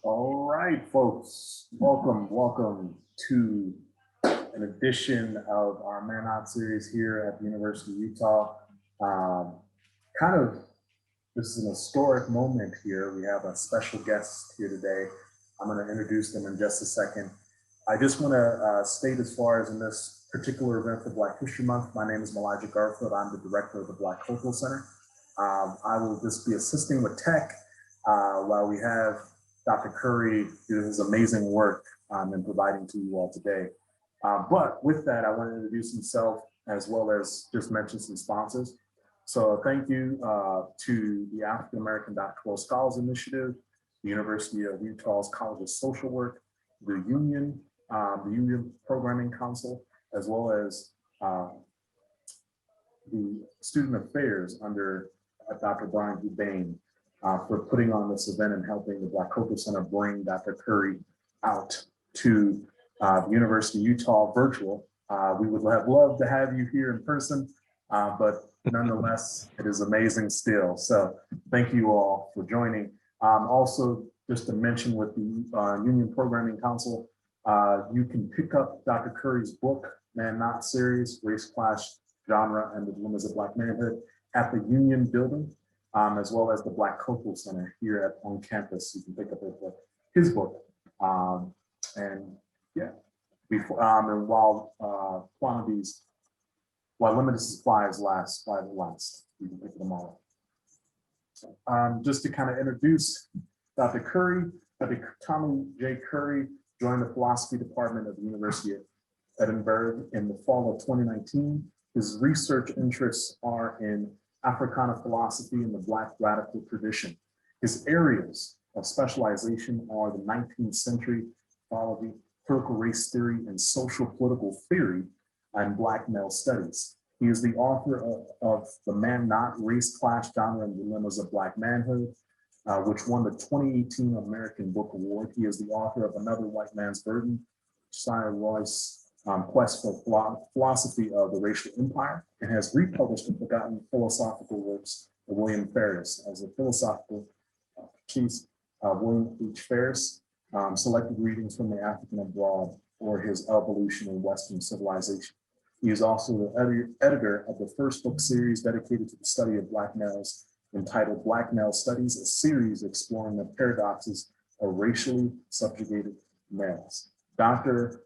All right, folks, welcome to an edition of our Man Out series here at the University of Utah. Um, kind of, this is an historic moment here. We have a special guest here today. I'm going to introduce them in just a second. I just want to state as far as in this particular event for Black History Month, my name is Elijah Garfield. I'm the director of the Black Cultural Center. I will just be assisting with tech while we have Dr. Curry do his amazing work in providing to you all today. But with that, I want to introduce himself as well as just mention some sponsors. So thank you to the African American Doctoral Scholars Initiative, the University of Utah's College of Social Work, the Union Programming Council, as well as the Student Affairs under Dr. Brian Hubane for putting on this event and helping the Black Cultural Center bring Dr. Curry out to the University of Utah virtual. We would have loved to have you here in person, but nonetheless, it is amazing still. So thank you all for joining. Also, just to mention with the Union Programming Council, you can pick up Dr. Curry's book, Man Not Series, Race, Class, Genre, and the Dilemmas of Black Manhood at the Union Building, as well as the Black Cultural Center here on campus. You can pick up his book. And yeah, and while limited supplies last, you can pick them all up. Just to kind of introduce Dr. Curry, Dr. Tommy J. Curry joined the philosophy department of the University of Edinburgh in the fall of 2019. His research interests are in Africana philosophy and the Black radical tradition. His areas of specialization are the 19th century ethnology, critical race theory, and social political theory, and Black male studies. He is the author of The Man Not, Race, Class, Genre, and Dilemmas of Black Manhood, which won the 2018 American Book Award. He is the author of Another White Man's Burden, Josiah Royce, Quest for Philosophy of the Racial Empire, and has republished the forgotten philosophical works of William Ferris as a philosophical treatise of William H. Ferris, selected readings from the African Abroad, or his Evolution in Western Civilization. He is also the editor of the first book series dedicated to the study of Black males, entitled Black Male Studies, a series exploring the paradoxes of racially subjugated males. Dr.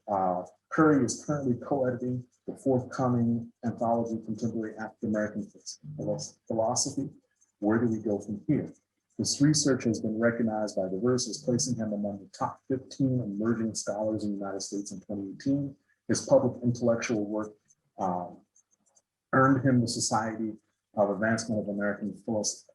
Curry is currently co-editing the forthcoming anthology, Contemporary African American Philosophy, Where Do We Go From Here? This research has been recognized by Diverse, placing him among the top 15 emerging scholars in the United States in 2018. His public intellectual work earned him the Society of Advancement of American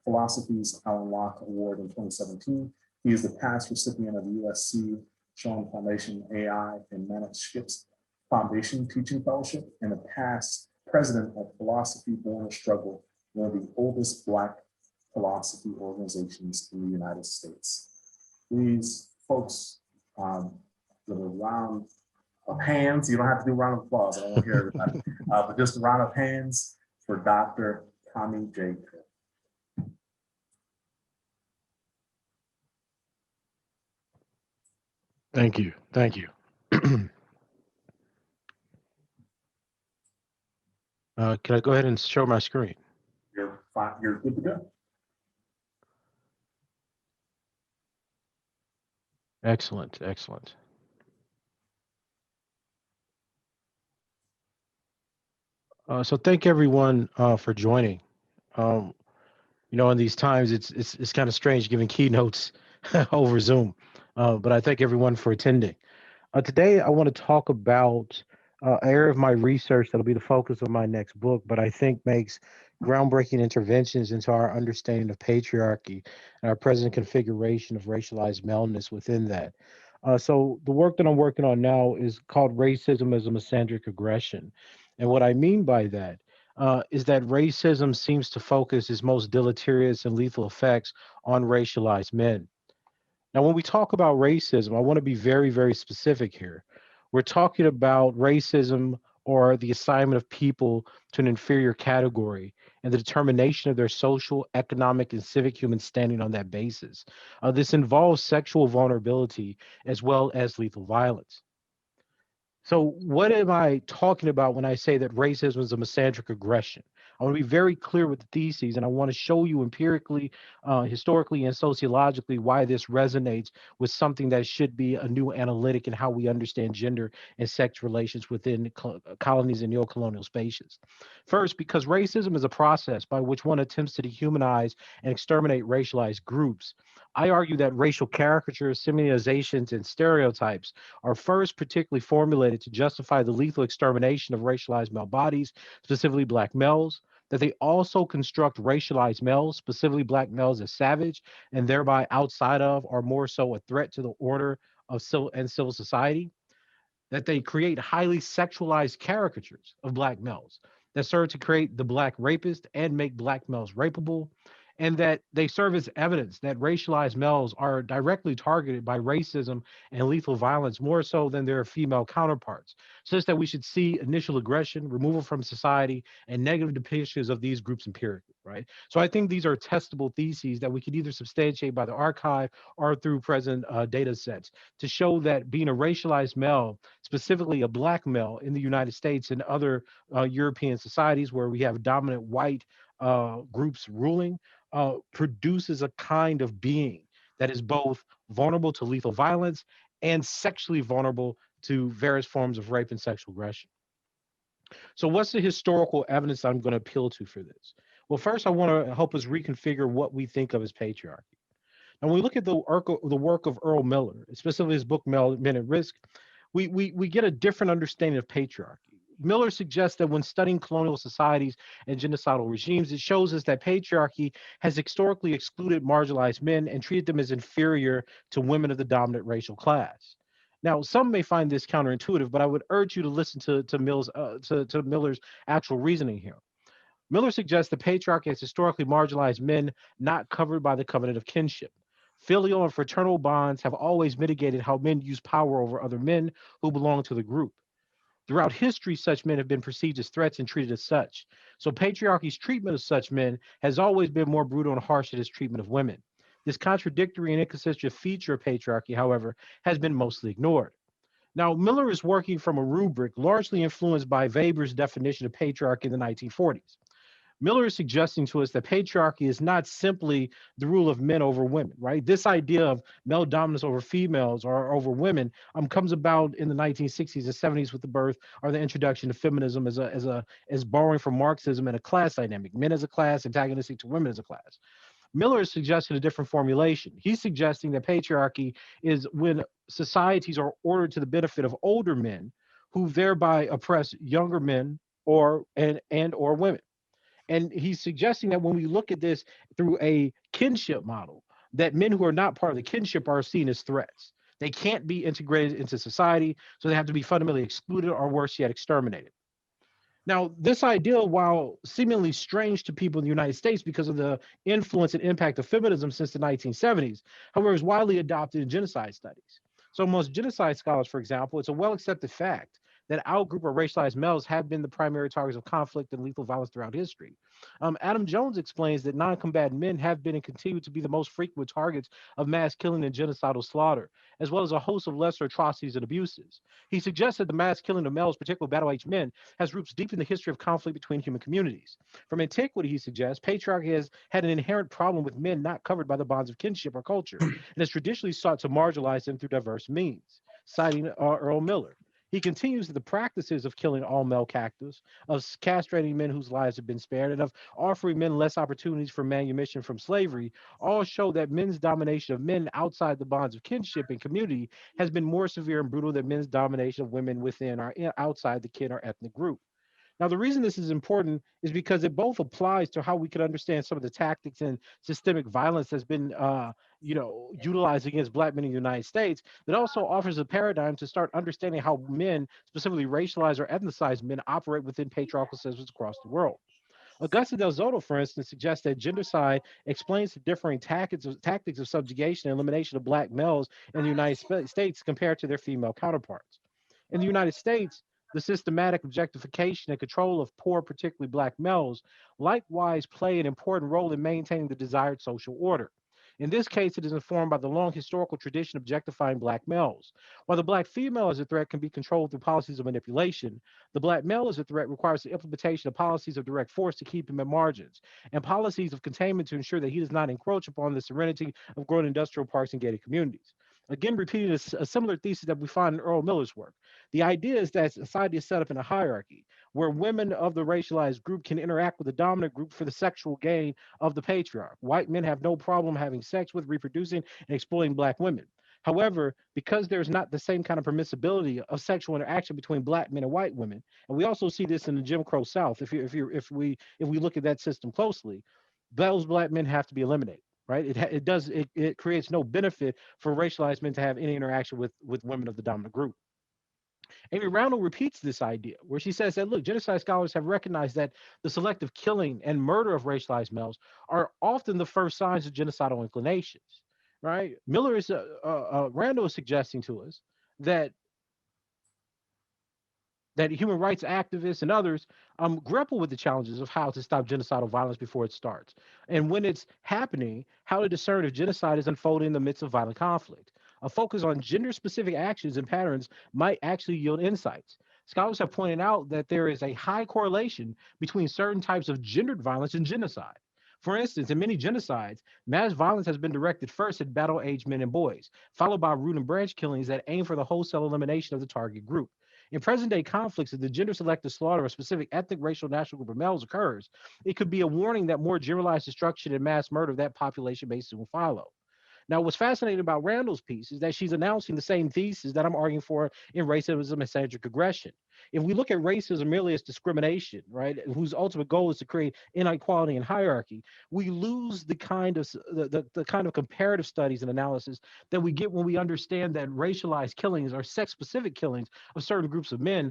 Philosophy's Alan Locke Award in 2017. He is the past recipient of USC Schoen Foundation AI and Manuscripts Foundation Teaching Fellowship, and a past president of Philosophy Born a Struggle, one of the oldest Black philosophy organizations in the United States. Please, folks, with a round of hands, you don't have to do a round of applause, I don't want to hear everybody, but just a round of hands for Dr. Tommy J. Curry. Thank you. Thank you. Can I go ahead and show my screen? You're fine. You're good to go. Excellent. Excellent. So thank everyone for joining. In these times, it's kind of strange giving keynotes over Zoom, but I thank everyone for attending. Today, I want to talk about an area of my research that'll be the focus of my next book, but I think makes groundbreaking interventions into our understanding of patriarchy and our present configuration of racialized maleness within that. So the work that I'm working on now is called Racism as a Misandric Aggression. And what I mean by that is that racism seems to focus its most deleterious and lethal effects on racialized men. Now, when we talk about racism, I want to be very, very specific here. We're talking about racism or the assignment of people to an inferior category and the determination of their social, economic, and civic human standing on that basis. This involves sexual vulnerability as well as lethal violence. So, what am I talking about when I say that racism is a misandric aggression? I want to be very clear with the theses, and I want to show you empirically, historically, and sociologically why this resonates with something that should be a new analytic in how we understand gender and sex relations within colonies and neo-colonial spaces. First, because racism is a process by which one attempts to dehumanize and exterminate racialized groups. I argue that racial caricatures, similizations, and stereotypes are first particularly formulated to justify the lethal extermination of racialized male bodies, specifically Black males, that they also construct racialized males, specifically Black males, as savage and thereby outside of or more so a threat to the order of civil society, that they create highly sexualized caricatures of Black males that serve to create the Black rapist and make Black males rapeable, and that they serve as evidence that racialized males are directly targeted by racism and lethal violence more so than their female counterparts, such that we should see initial aggression, removal from society, and negative depictions of these groups empirically, right? So I think these are testable theses that we could either substantiate by the archive or through present data sets to show that being a racialized male, specifically a Black male in the United States and other European societies where we have dominant white groups ruling, produces a kind of being that is both vulnerable to lethal violence and sexually vulnerable to various forms of rape and sexual aggression. So, what's the historical evidence I'm going to appeal to for this? Well, first, I want to help us reconfigure what we think of as patriarchy. And when we look at the work of Earl Miller, specifically his book Men at Risk, we get a different understanding of patriarchy. Miller suggests that when studying colonial societies and genocidal regimes, it shows us that patriarchy has historically excluded marginalized men and treated them as inferior to women of the dominant racial class. Now, some may find this counterintuitive, but I would urge you to listen to Miller's actual reasoning here. Miller suggests the patriarchy has historically marginalized men not covered by the covenant of kinship. Filial and fraternal bonds have always mitigated how men use power over other men who belong to the group. Throughout history, such men have been perceived as threats and treated as such. So patriarchy's treatment of such men has always been more brutal and harsh than its treatment of women. This contradictory and inconsistent feature of patriarchy, however, has been mostly ignored. Now, Miller is working from a rubric largely influenced by Weber's definition of patriarchy in the 1940s. Miller is suggesting to us that patriarchy is not simply the rule of men over women, right? This idea of male dominance over females or over women comes about in the 1960s and 70s with the birth or the introduction of feminism as borrowing from Marxism and a class dynamic, men as a class antagonistic to women as a class. Miller is suggesting a different formulation. He's suggesting that patriarchy is when societies are ordered to the benefit of older men who thereby oppress younger men or women. And he's suggesting that when we look at this through a kinship model, that men who are not part of the kinship are seen as threats. They can't be integrated into society, so they have to be fundamentally excluded or worse yet, exterminated. Now, this idea, while seemingly strange to people in the United States because of the influence and impact of feminism since the 1970s, however, is widely adopted in genocide studies. So, most genocide scholars, for example, it's a well accepted fact that outgroup or racialized males have been the primary targets of conflict and lethal violence throughout history. Adam Jones explains that non combatant men have been and continue to be the most frequent targets of mass killing and genocidal slaughter, as well as a host of lesser atrocities and abuses. He suggests that the mass killing of males, particularly battle aged men, has roots deep in the history of conflict between human communities. From antiquity, he suggests, patriarchy has had an inherent problem with men not covered by the bonds of kinship or culture, and has traditionally sought to marginalize them through diverse means, citing Earl Miller. He continues that the practices of killing all male captives, of castrating men whose lives have been spared, and of offering men less opportunities for manumission from slavery all show that men's domination of men outside the bonds of kinship and community has been more severe and brutal than men's domination of women within or outside the kin or ethnic group. Now, the reason this is important is because it both applies to how we can understand some of the tactics and systemic violence that's been, utilized against Black men in the United States. That also offers a paradigm to start understanding how men, specifically racialized or ethnicized men, operate within patriarchal systems across the world. Augusta Del Zotto, for instance, suggests that gendercide explains the differing tactics of subjugation and elimination of Black males in the United States compared to their female counterparts. In the United States, the systematic objectification and control of poor, particularly black males, likewise play an important role in maintaining the desired social order. In this case, it is informed by the long historical tradition objectifying black males. While the black female as a threat can be controlled through policies of manipulation, the black male as a threat requires the implementation of policies of direct force to keep him at margins, and policies of containment to ensure that he does not encroach upon the serenity of growing industrial parks and gated communities. Again, repeating a similar thesis that we find in Earl Miller's work. The idea is that society is set up in a hierarchy where women of the racialized group can interact with the dominant group for the sexual gain of the patriarch. White men have no problem having sex with, reproducing, and exploiting black women. However, because there's not the same kind of permissibility of sexual interaction between black men and white women, and we also see this in the Jim Crow South, if we look at that system closely, those black men have to be eliminated. Right? It creates no benefit for racialized men to have any interaction with women of the dominant group. Amy Randall repeats this idea, where she says that, look, genocide scholars have recognized that the selective killing and murder of racialized males are often the first signs of genocidal inclinations, right? Randall is suggesting to us that human rights activists and others grapple with the challenges of how to stop genocidal violence before it starts. And when it's happening, how to discern if genocide is unfolding in the midst of violent conflict. A focus on gender specific actions and patterns might actually yield insights. Scholars have pointed out that there is a high correlation between certain types of gendered violence and genocide. For instance, in many genocides, mass violence has been directed first at battle aged men and boys, followed by root and branch killings that aim for the wholesale elimination of the target group. In present day conflicts, if the gender selective slaughter of a specific ethnic, racial, national group of males occurs, it could be a warning that more generalized destruction and mass murder of that population may soon follow. Now, what's fascinating about Randall's piece is that she's announcing the same thesis that I'm arguing for in racism and misandric aggression. If we look at racism merely as discrimination, right, whose ultimate goal is to create inequality and hierarchy, we lose the kind of the kind of comparative studies and analysis that we get when we understand that racialized killings or sex-specific killings of certain groups of men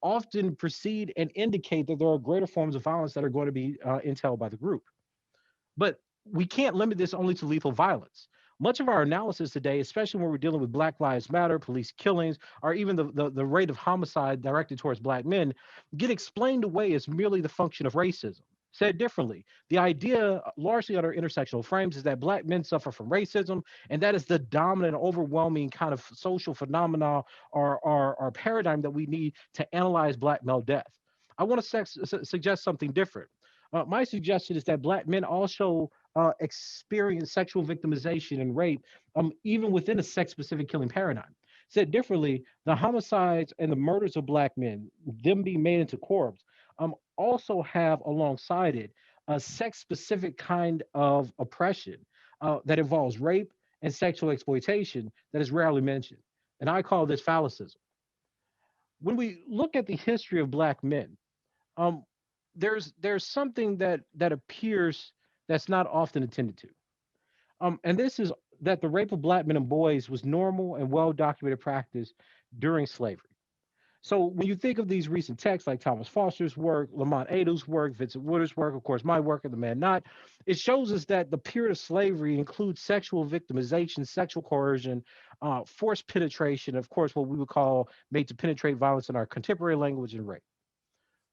often precede and indicate that there are greater forms of violence that are going to be entailed by the group. But we can't limit this only to lethal violence. Much of our analysis today, especially when we're dealing with Black Lives Matter, police killings, or even the rate of homicide directed towards Black men, get explained away as merely the function of racism. Said differently, the idea, largely under intersectional frames, is that Black men suffer from racism, and that is the dominant, overwhelming kind of social phenomena or paradigm that we need to analyze Black male death. I want to suggest something different. My suggestion is that Black men also experience sexual victimization and rape, even within a sex specific killing paradigm. Said differently, the homicides and the murders of Black men, them being made into corpse, also have alongside it a sex specific kind of oppression that involves rape and sexual exploitation that is rarely mentioned. And I call this phallicism. When we look at the history of Black men, um, there's something that appears that's not often attended to. And this is that the rape of Black men and boys was normal and well documented practice during slavery. So when you think of these recent texts like Thomas Foster's work, Lamont Adu's work, Vincent Woodard's work, of course, my work, and The Man Not, it shows us that the period of slavery includes sexual victimization, sexual coercion, forced penetration, of course, what we would call made to penetrate violence in our contemporary language and rape.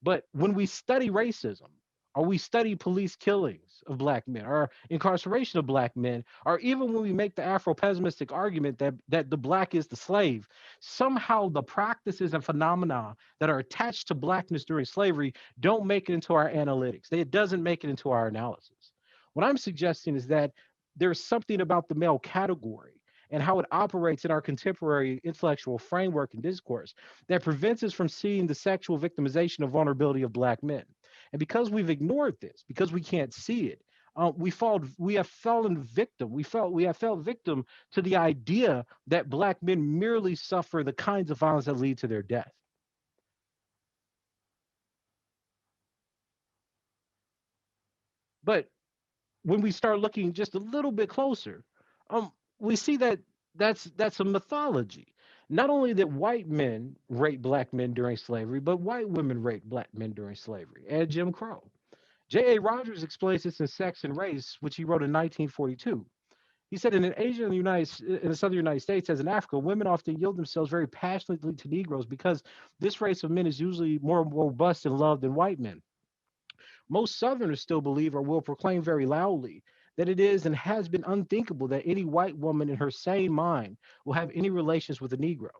But when we study racism, or we study police killings of Black men, or incarceration of Black men, or even when we make the Afro-pessimistic argument that the Black is the slave, somehow the practices and phenomena that are attached to Blackness during slavery don't make it into our analytics. It doesn't make it into our analysis. What I'm suggesting is that there's something about the male category and how it operates in our contemporary intellectual framework and discourse that prevents us from seeing the sexual victimization of vulnerability of Black men. And because we've ignored this, because we can't see it, we have fallen victim. We have fell victim to the idea that Black men merely suffer the kinds of violence that lead to their death. But when we start looking just a little bit closer, we see that that's a mythology. Not only that white men raped Black men during slavery, but white women raped Black men during slavery and Jim Crow. J.A. Rogers explains this in Sex and Race, which he wrote in 1942. He said, in Asia and in the southern United States, as in Africa, women often yield themselves very passionately to Negroes because this race of men is usually more robust in love than white men. Most Southerners still believe or will proclaim very loudly that it is and has been unthinkable that any white woman in her sane mind will have any relations with a Negro.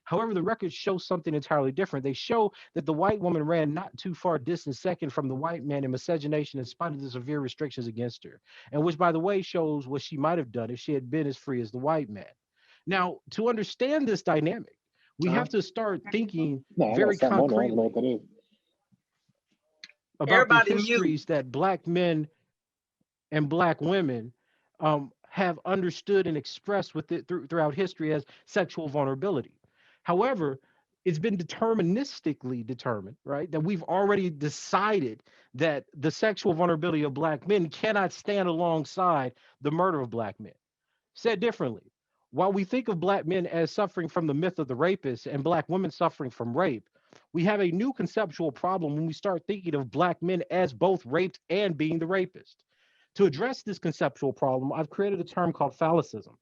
However, the records show something entirely different. They show that the white woman ran not too far distant second from the white man in miscegenation in spite of the severe restrictions against her, and which, by the way, shows what she might have done if she had been as free as the white man. Now, to understand this dynamic, we have to start thinking No, I got very something on there. I don't know concretely what that is. about the Everybody mute. histories that black men and black women have understood and expressed with it throughout history as sexual vulnerability. However, it's been deterministically determined, right? That we've already decided that the sexual vulnerability of black men cannot stand alongside the murder of black men. Said differently, while we think of black men as suffering from the myth of the rapist and black women suffering from rape, we have a new conceptual problem when we start thinking of black men as both raped and being the rapist. To address this conceptual problem, I've created a term called phallicism.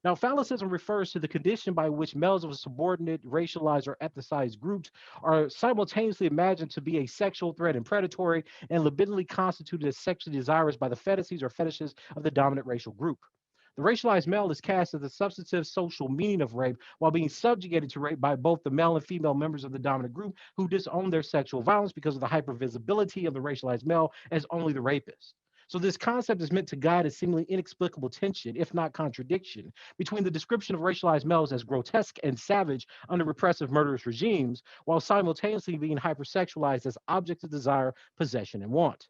Now, phallicism refers to the condition by which males of subordinate, racialized, or ethnicized groups are simultaneously imagined to be a sexual threat and predatory, and libidinally constituted as sexually desirous by the fetishes or fetishes of the dominant racial group. The racialized male is cast as the substantive social meaning of rape while being subjugated to rape by both the male and female members of the dominant group who disown their sexual violence because of the hypervisibility of the racialized male as only the rapist. So this concept is meant to guide a seemingly inexplicable tension, if not contradiction, between the description of racialized males as grotesque and savage under repressive murderous regimes, while simultaneously being hypersexualized as objects of desire, possession, and want.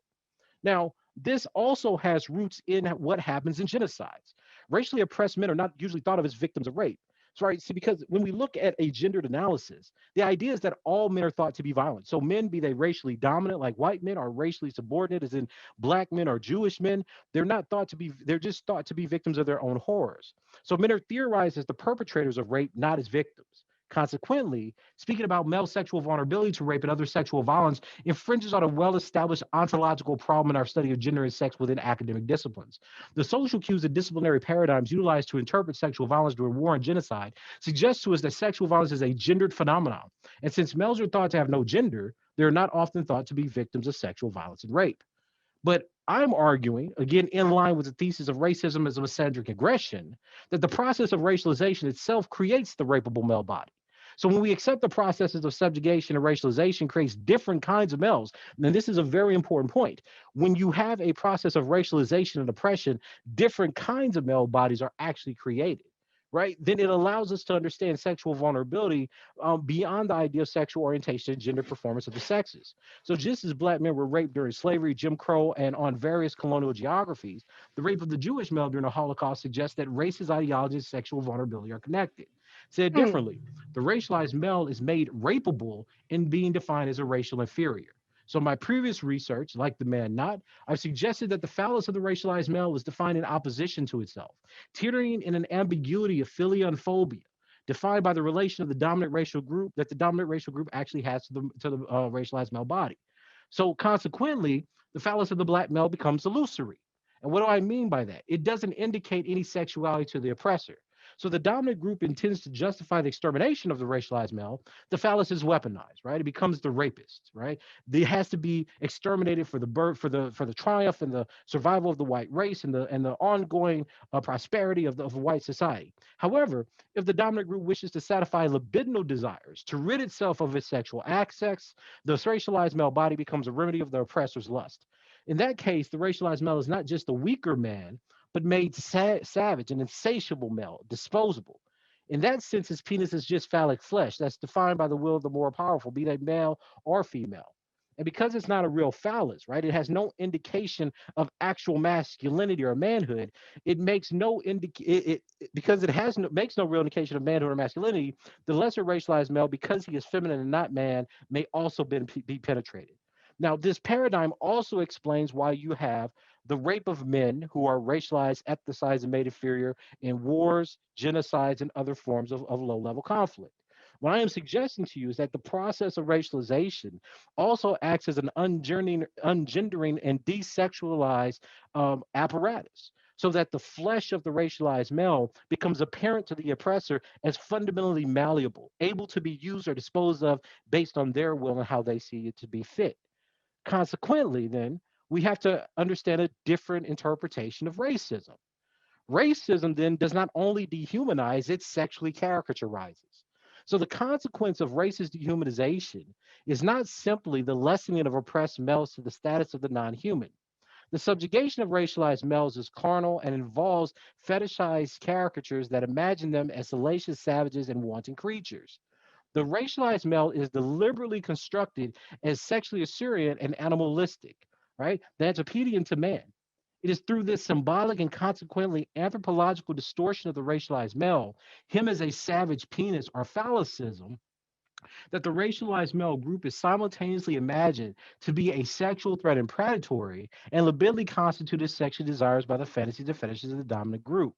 Now, this also has roots in what happens in genocides. Racially oppressed men are not usually thought of as victims of rape. So, right, see, because when we look at a gendered analysis, the idea is that all men are thought to be violent. So, men, be they racially dominant like white men, or racially subordinate, as in black men or Jewish men, they're not thought to be, they're just thought to be victims of their own horrors. So, men are theorized as the perpetrators of rape, not as victims. Consequently, speaking about male sexual vulnerability to rape and other sexual violence infringes on a well-established ontological problem in our study of gender and sex within academic disciplines. The social cues and disciplinary paradigms utilized to interpret sexual violence during war and genocide suggest to us that sexual violence is a gendered phenomenon. And since males are thought to have no gender, they are not often thought to be victims of sexual violence and rape. But I'm arguing, again, in line with the thesis of racism as a misandric aggression, that the process of racialization itself creates the rapeable male body. So when we accept the processes of subjugation and racialization creates different kinds of males, and this is a very important point. When you have a process of racialization and oppression, different kinds of male bodies are actually created, right? Then it allows us to understand sexual vulnerability beyond the idea of sexual orientation and gender performance of the sexes. So just as black men were raped during slavery, Jim Crow, and on various colonial geographies, the rape of the Jewish male during the Holocaust suggests that racist ideology and sexual vulnerability are connected. Said differently, the racialized male is made rapeable in being defined as a racial inferior. So my previous research, like the man not, I've suggested that the phallus of the racialized male is defined in opposition to itself, teetering in an ambiguity of philia and phobia, defined by the relation of the dominant racial group that the dominant racial group actually has to the racialized male body. So consequently, the phallus of the black male becomes illusory. And what do I mean by that? It doesn't indicate any sexuality to the oppressor. So the dominant group intends to justify the extermination of the racialized male. The phallus is weaponized, right? It becomes the rapist, right? It has to be exterminated for the birth, for the triumph and the survival of the white race and the ongoing prosperity of white society. However, if the dominant group wishes to satisfy libidinal desires, to rid itself of its sexual access, the racialized male body becomes a remedy of the oppressor's lust. In that case, the racialized male is not just a weaker man, but made savage, an insatiable male, disposable. In that sense, his penis is just phallic flesh that's defined by the will of the more powerful, be they male or female. And because it's not a real phallus, right? It has no indication of actual masculinity or manhood. It makes no because it has no, makes no real indication of manhood or masculinity. The lesser racialized male, because he is feminine and not man, may also be penetrated. Now, this paradigm also explains why you have the rape of men who are racialized, ethnicized, and made inferior in wars, genocides, and other forms of low level conflict. What I am suggesting to you is that the process of racialization also acts as an ungendering and desexualized apparatus. so that the flesh of the racialized male becomes apparent to the oppressor as fundamentally malleable, able to be used or disposed of based on their will and how they see it to be fit. Consequently, then, we have to understand a different interpretation of racism. Racism then does not only dehumanize, it sexually caricaturizes. So the consequence of racist dehumanization is not simply the lessening of oppressed males to the status of the non-human. The subjugation of racialized males is carnal and involves fetishized caricatures that imagine them as salacious savages and wanton creatures. The racialized male is deliberately constructed as sexually Assyrian and animalistic, right? The antipodean to man. It is through this symbolic and consequently anthropological distortion of the racialized male, him as a savage penis or phallicism, that the racialized male group is simultaneously imagined to be a sexual threat and predatory, and libidinally constituted sexual desires by the fantasies and fetishes of the dominant group.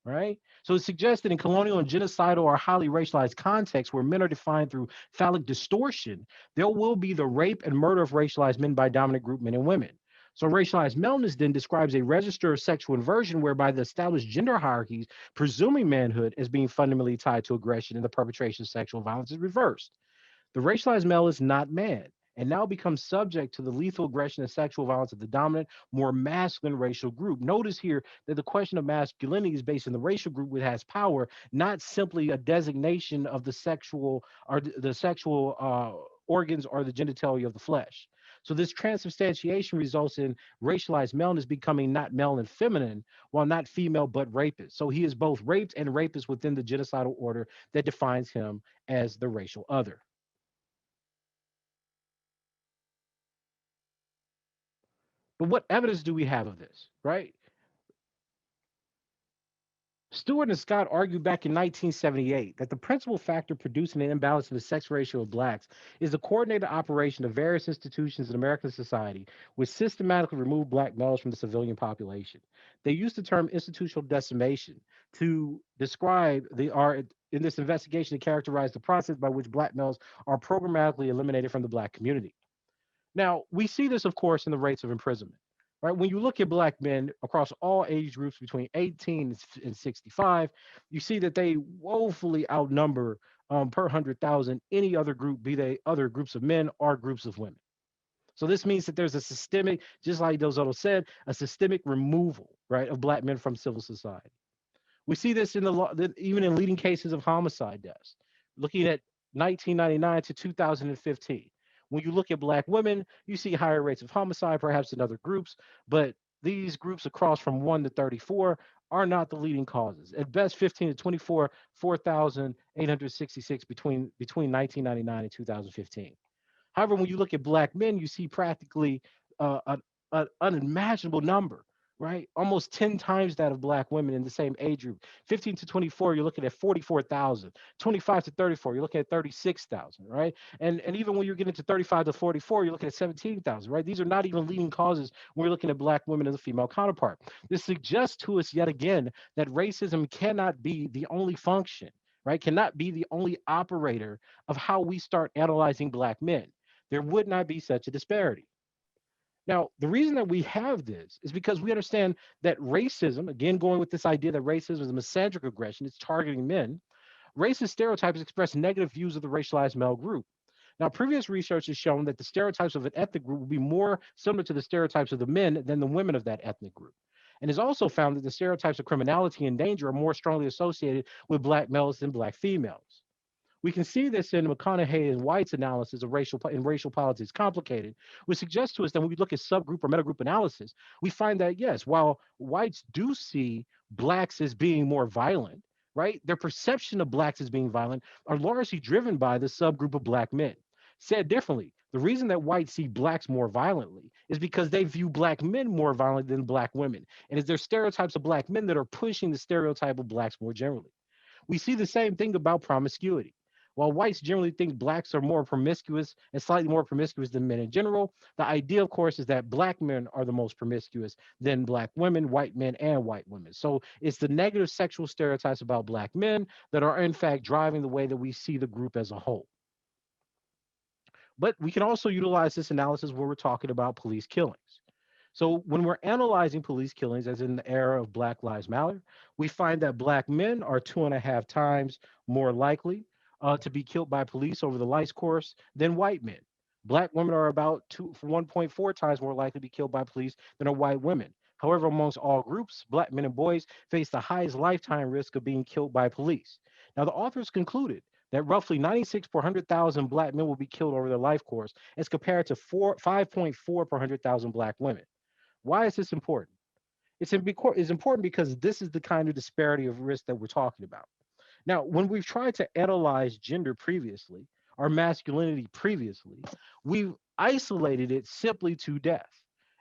Right? So it's suggested in colonial and genocidal or highly racialized contexts where men are defined through phallic distortion, there will be the rape and murder of racialized men by dominant group men and women. So racialized maleness then describes a register of sexual inversion whereby the established gender hierarchies, presuming manhood as being fundamentally tied to aggression and the perpetration of sexual violence, is reversed. The racialized male is not man and now becomes subject to the lethal aggression and sexual violence of the dominant, more masculine racial group. Notice here that the question of masculinity is based in the racial group which has power, not simply a designation of the sexual or the sexual organs or the genitalia of the flesh. So this transubstantiation results in racialized maleness becoming not male and feminine, while not female but rapist. So he is both raped and rapist within the genocidal order that defines him as the racial other. But what evidence do we have of this, right? Stewart and Scott argued back in 1978 that the principal factor producing an imbalance in the sex ratio of blacks is the coordinated operation of various institutions in American society, which systematically remove black males from the civilian population. They used the term institutional decimation to describe the art in this investigation to characterize the process by which black males are programmatically eliminated from the black community. Now, we see this, of course, in the rates of imprisonment. Right? When you look at black men across all age groups between 18 and 65, you see that they woefully outnumber per 100,000 any other group, be they other groups of men or groups of women. So this means that there's a systemic, just like Dozotto said, a systemic removal, right, of black men from civil society. We see this in the law, even in leading cases of homicide deaths. Looking at 1999 to 2015, when you look at black women, you see higher rates of homicide, perhaps in other groups, but these groups across from 1 to 34 are not the leading causes. At best, 15 to 24, 4,866 between 1999 and 2015. However, when you look at black men, you see practically an unimaginable number, right? Almost 10 times that of black women in the same age group. 15 to 24, you're looking at 44,000. 25 to 34, you're looking at 36,000, right? And even when you're getting to 35 to 44, you're looking at 17,000, right? These are not even leading causes when we're looking at black women as a female counterpart. This suggests to us yet again that racism cannot be the only function, right? Cannot be the only operator of how we start analyzing black men. There would not be such a disparity. Now, the reason that we have this is because we understand that racism, again, going with this idea that racism is a misandric aggression, it's targeting men. Racist stereotypes express negative views of the racialized male group. Now, previous research has shown that the stereotypes of an ethnic group will be more similar to the stereotypes of the men than the women of that ethnic group. And has also found that the stereotypes of criminality and danger are more strongly associated with black males than black females. We can see this in McConaughey and White's analysis of racial politics complicated, which suggests to us that when we look at subgroup or metagroup analysis, we find that yes, while whites do see blacks as being more violent, right, their perception of blacks as being violent are largely driven by the subgroup of black men. Said differently, the reason that whites see blacks more violently is because they view black men more violent than black women. And it's their stereotypes of black men that are pushing the stereotype of blacks more generally. We see the same thing about promiscuity. While whites generally think blacks are more promiscuous and slightly more promiscuous than men in general, the idea, of course, is that black men are the most promiscuous than black women, white men, and white women. So it's the negative sexual stereotypes about black men that are, in fact, driving the way that we see the group as a whole. But we can also utilize this analysis when we're talking about police killings. So when we're analyzing police killings, as in the era of Black Lives Matter, we find that Black men are 2.5 times more likely to be killed by police over the life course than white men. Black women are about 1.4 times more likely to be killed by police than are white women. However, amongst all groups, Black men and boys face the highest lifetime risk of being killed by police. Now, the authors concluded that roughly 96 per 100,000 Black men will be killed over their life course as compared to 5.4 per 100,000 Black women. Why is this important? It's important because this is the kind of disparity of risk that we're talking about. Now, when we've tried to analyze gender previously, or masculinity previously, we've isolated it simply to death.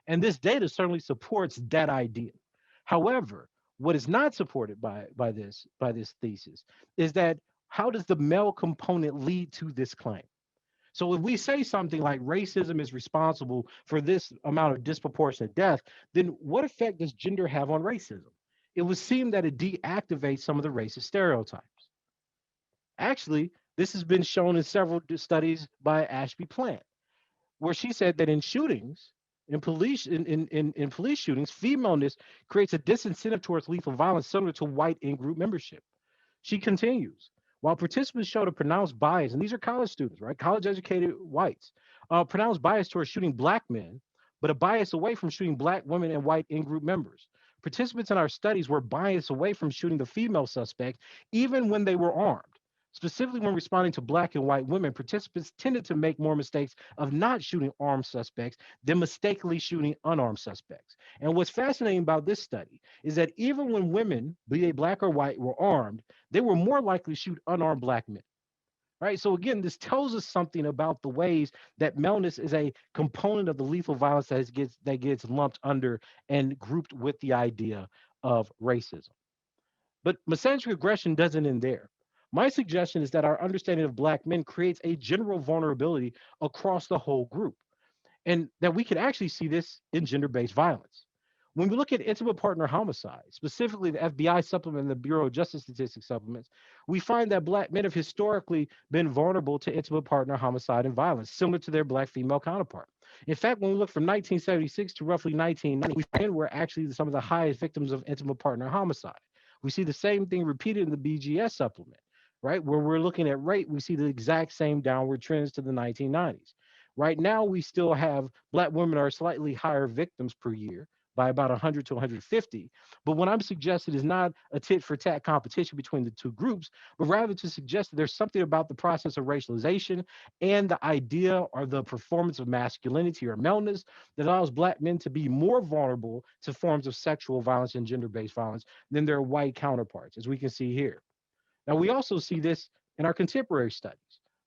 And this data certainly supports that idea. However, what is not supported by this thesis is that how does the male component lead to this claim? So if we say something like racism is responsible for this amount of disproportionate death, then what effect does gender have on racism? It would seem that it deactivates some of the racist stereotypes. Actually, this has been shown in several studies by Ashby Plant, where she said that in shootings, in police shootings, femaleness creates a disincentive towards lethal violence similar to white in-group membership. She continues, while participants showed a pronounced bias, and these are college students, right? College educated whites, pronounced bias towards shooting Black men, but a bias away from shooting Black women and white in group members. Participants in our studies were biased away from shooting the female suspect, even when they were armed. Specifically, when responding to Black and white women, participants tended to make more mistakes of not shooting armed suspects than mistakenly shooting unarmed suspects. And what's fascinating about this study is that even when women, be they Black or white, were armed, they were more likely to shoot unarmed Black men. Right. So again, this tells us something about the ways that maleness is a component of the lethal violence that gets lumped under and grouped with the idea of racism. But misandric aggression doesn't end there. My suggestion is that our understanding of Black men creates a general vulnerability across the whole group, and that we can actually see this in gender based violence. When we look at intimate partner homicide, specifically the FBI supplement and the Bureau of Justice Statistics supplements, we find that Black men have historically been vulnerable to intimate partner homicide and violence, similar to their Black female counterpart. In fact, when we look from 1976 to roughly 1990, we find we're actually some of the highest victims of intimate partner homicide. We see the same thing repeated in the BGS supplement, right? Where we're looking at rate, we see the exact same downward trends to the 1990s. Right now, we still have Black women are slightly higher victims per year by about 100 to 150. But what I'm suggesting is not a tit for tat competition between the two groups, but rather to suggest that there's something about the process of racialization and the idea or the performance of masculinity or maleness that allows Black men to be more vulnerable to forms of sexual violence and gender based violence than their white counterparts, as we can see here. Now, we also see this in our contemporary studies.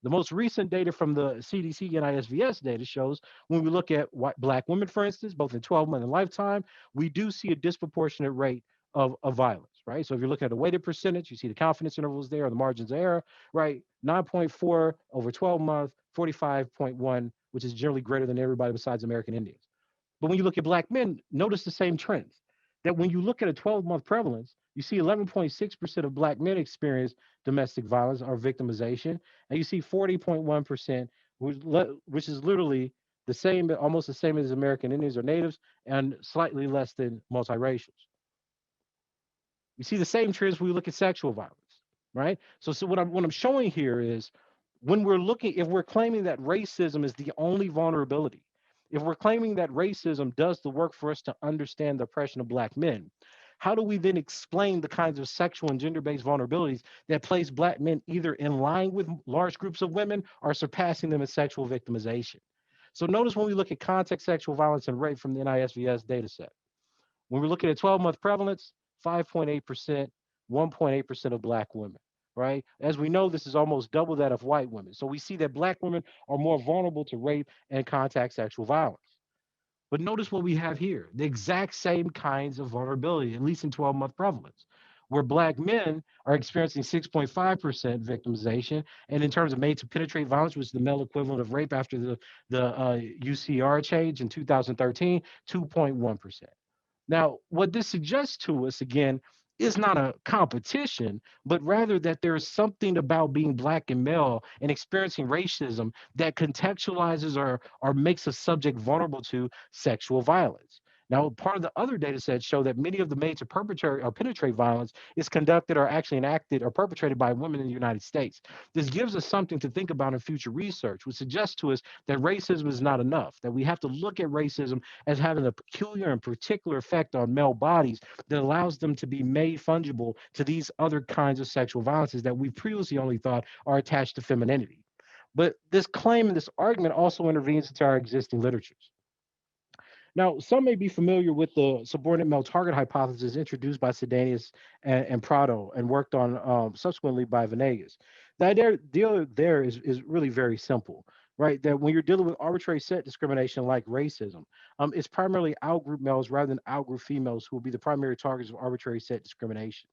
The most recent data from the CDC and ISVS data shows when we look at Black women, for instance, both in 12-month and lifetime, we do see a disproportionate rate of violence, right? So if you're looking at a weighted percentage, you see the confidence intervals there, the margins of error, right? 9.4 over 12 months, 45.1, which is generally greater than everybody besides American Indians. But when you look at Black men, notice the same trends. That when you look at a 12-month prevalence, you see 11.6% of Black men experience domestic violence or victimization, and you see 40.1%, which is literally the same, almost the same as American Indians or natives, and slightly less than multiracials. We see the same trends when we look at sexual violence, right? So what I'm showing here is when we're looking, if we're claiming that racism is the only vulnerability, if we're claiming that racism does the work for us to understand the oppression of Black men, how do we then explain the kinds of sexual and gender-based vulnerabilities that place Black men either in line with large groups of women or surpassing them in sexual victimization? So notice when we look at context sexual violence and rape from the NISVS data set, when we're looking at 12-month prevalence, 5.8%, 1.8% of Black women, right? As we know, this is almost double that of white women. So we see that Black women are more vulnerable to rape and contact sexual violence. But notice what we have here, the exact same kinds of vulnerability, at least in 12-month prevalence, where Black men are experiencing 6.5% victimization. And in terms of made to penetrate violence, which is the male equivalent of rape after the UCR change in 2013, 2.1%. Now, what this suggests to us, again, is not a competition, but rather that there is something about being Black and male and experiencing racism that contextualizes or makes a subject vulnerable to sexual violence. Now, part of the other data sets show that many of the made to perpetrate or penetrate violence is conducted or actually enacted or perpetrated by women in the United States. This gives us something to think about in future research, which suggests to us that racism is not enough, that we have to look at racism as having a peculiar and particular effect on male bodies that allows them to be made fungible to these other kinds of sexual violences that we previously only thought are attached to femininity. But this claim and this argument also intervenes into our existing literatures. Now, some may be familiar with the subordinate male target hypothesis introduced by Sedanius and Prado and worked on subsequently by Venegas. The idea there is really very simple, right? That when you're dealing with arbitrary set discrimination like racism, it's primarily outgroup males rather than outgroup females who will be the primary targets of arbitrary set discrimination.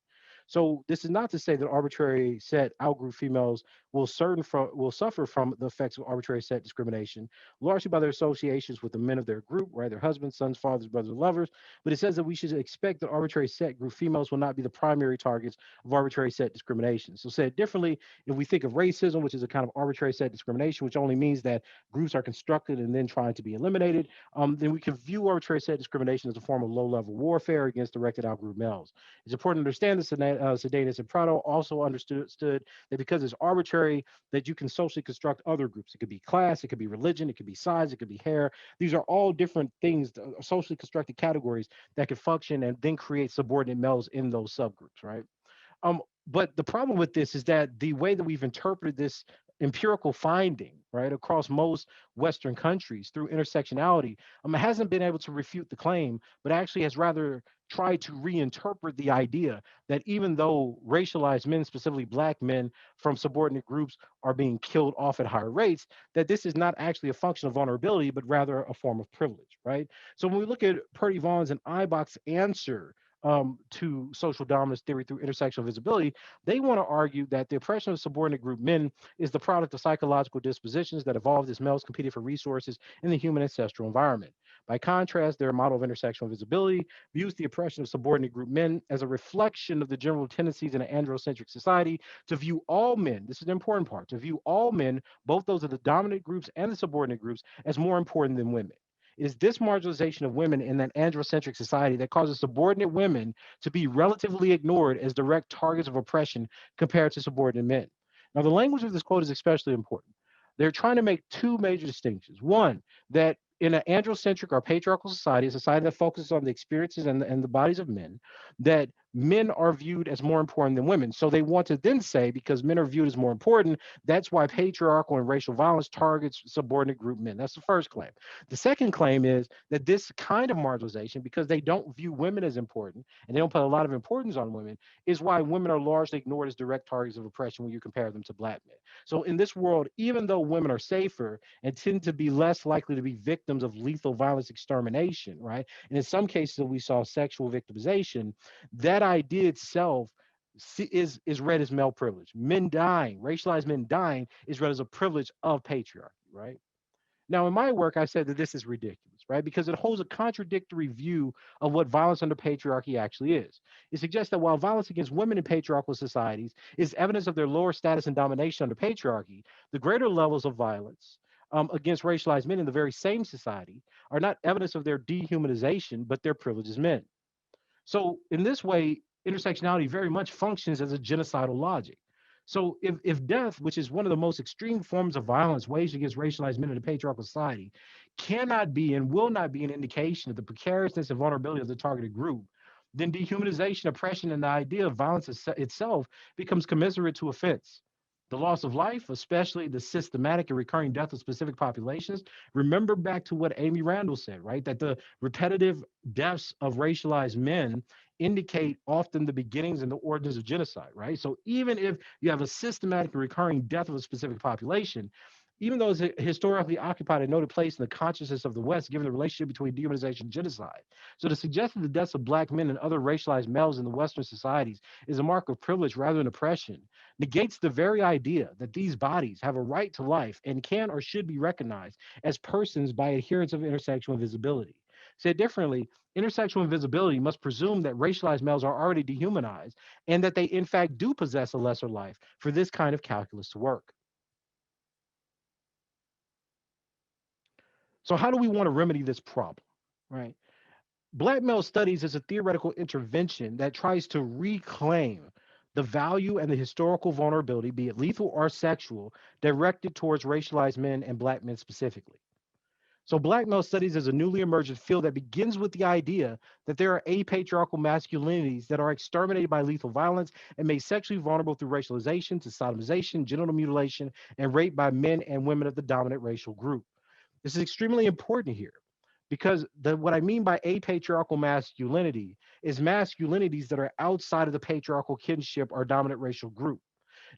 So this is not to say that arbitrary set outgroup females will suffer from the effects of arbitrary set discrimination, largely by their associations with the men of their group, right? Their husbands, sons, fathers, brothers, lovers. But it says that we should expect that arbitrary set group females will not be the primary targets of arbitrary set discrimination. So said differently, if we think of racism, which is a kind of arbitrary set discrimination, which only means that groups are constructed and then trying to be eliminated, then we can view arbitrary set discrimination as a form of low-level warfare against directed outgroup males. It's important to understand that Sedanis and Prado also understood that because it's arbitrary, that you can socially construct other groups. It could be class, it could be religion, it could be size, it could be hair. These are all different things, socially constructed categories that can function and then create subordinate males in those subgroups, right? But the problem with this is that the way that we've interpreted this empirical finding, right, across most Western countries through intersectionality, it hasn't been able to refute the claim, but actually has rather tried to reinterpret the idea that even though racialized men, specifically Black men from subordinate groups, are being killed off at higher rates, that this is not actually a function of vulnerability, but rather a form of privilege, right? So when we look at Purdy Vaughn's and Eibach's answer to social dominance theory through intersectional visibility, they want to argue that the oppression of subordinate group men is the product of psychological dispositions that evolved as males competed for resources in the human ancestral environment. By contrast, their model of intersectional visibility views the oppression of subordinate group men as a reflection of the general tendencies in an androcentric society to view all men, this is the important part, to view all men, both those of the dominant groups and the subordinate groups, as more important than women. It is this marginalization of women in that androcentric society that causes subordinate women to be relatively ignored as direct targets of oppression compared to subordinate men. Now, the language of this quote is especially important. They're trying to make two major distinctions. One, that in an androcentric or patriarchal society, a society that focuses on the experiences and the bodies of men, that men are viewed as more important than women. So they want to then say, because men are viewed as more important, that's why patriarchal and racial violence targets subordinate group men. That's the first claim. The second claim is that this kind of marginalization, because they don't view women as important and they don't put a lot of importance on women, is why women are largely ignored as direct targets of oppression when you compare them to Black men. So in this world, even though women are safer and tend to be less likely to be victims of lethal violence extermination, right? And in some cases, we saw sexual victimization. That idea itself is read as male privilege. Men dying, racialized men dying, is read as a privilege of patriarchy, right? Now, in my work, I said that this is ridiculous, right? Because it holds a contradictory view of what violence under patriarchy actually is. It suggests that while violence against women in patriarchal societies is evidence of their lower status and domination under patriarchy, the greater levels of violence against racialized men in the very same society are not evidence of their dehumanization, but their privilege as men. So in this way, intersectionality very much functions as a genocidal logic. So if death, which is one of the most extreme forms of violence waged against racialized men in a patriarchal society, cannot be and will not be an indication of the precariousness and vulnerability of the targeted group, then dehumanization, oppression, and the idea of violence itself becomes commensurate to offense. The loss of life, especially the systematic and recurring death of specific populations, remember back to what Amy Randall said, right? That the repetitive deaths of racialized men indicate often the beginnings and the origins of genocide, right? So even if you have a systematic and recurring death of a specific population, even though it's historically occupied a noted place in the consciousness of the West, given the relationship between dehumanization and genocide. So to suggest that the deaths of Black men and other racialized males in the Western societies is a mark of privilege rather than oppression negates the very idea that these bodies have a right to life and can or should be recognized as persons by adherents of intersectional invisibility. Said differently, intersectional invisibility must presume that racialized males are already dehumanized and that they, in fact, do possess a lesser life for this kind of calculus to work. So, how do we want to remedy this problem, right? Black male studies is a theoretical intervention that tries to reclaim the value and the historical vulnerability, be it lethal or sexual, directed towards racialized men and black men specifically. So, black male studies is a newly emergent field that begins with the idea that there are apatriarchal masculinities that are exterminated by lethal violence and made sexually vulnerable through racialization to sodomization, genital mutilation, and rape by men and women of the dominant racial group. This is extremely important here because what I mean by apatriarchal masculinity is masculinities that are outside of the patriarchal kinship or dominant racial group.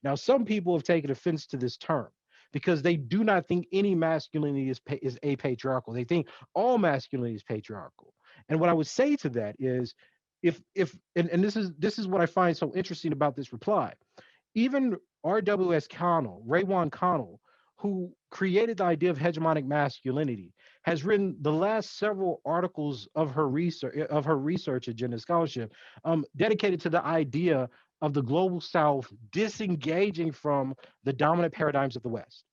Now, some people have taken offense to this term because they do not think any masculinity is apatriarchal. They think all masculinity is patriarchal. And what I would say to that is, if and this is what I find so interesting about this reply. Even R.W.S. Connell, Raywan Connell, who created the idea of hegemonic masculinity, has written the last several articles of her research agenda scholarship, dedicated to the idea of the global South disengaging from the dominant paradigms of the West.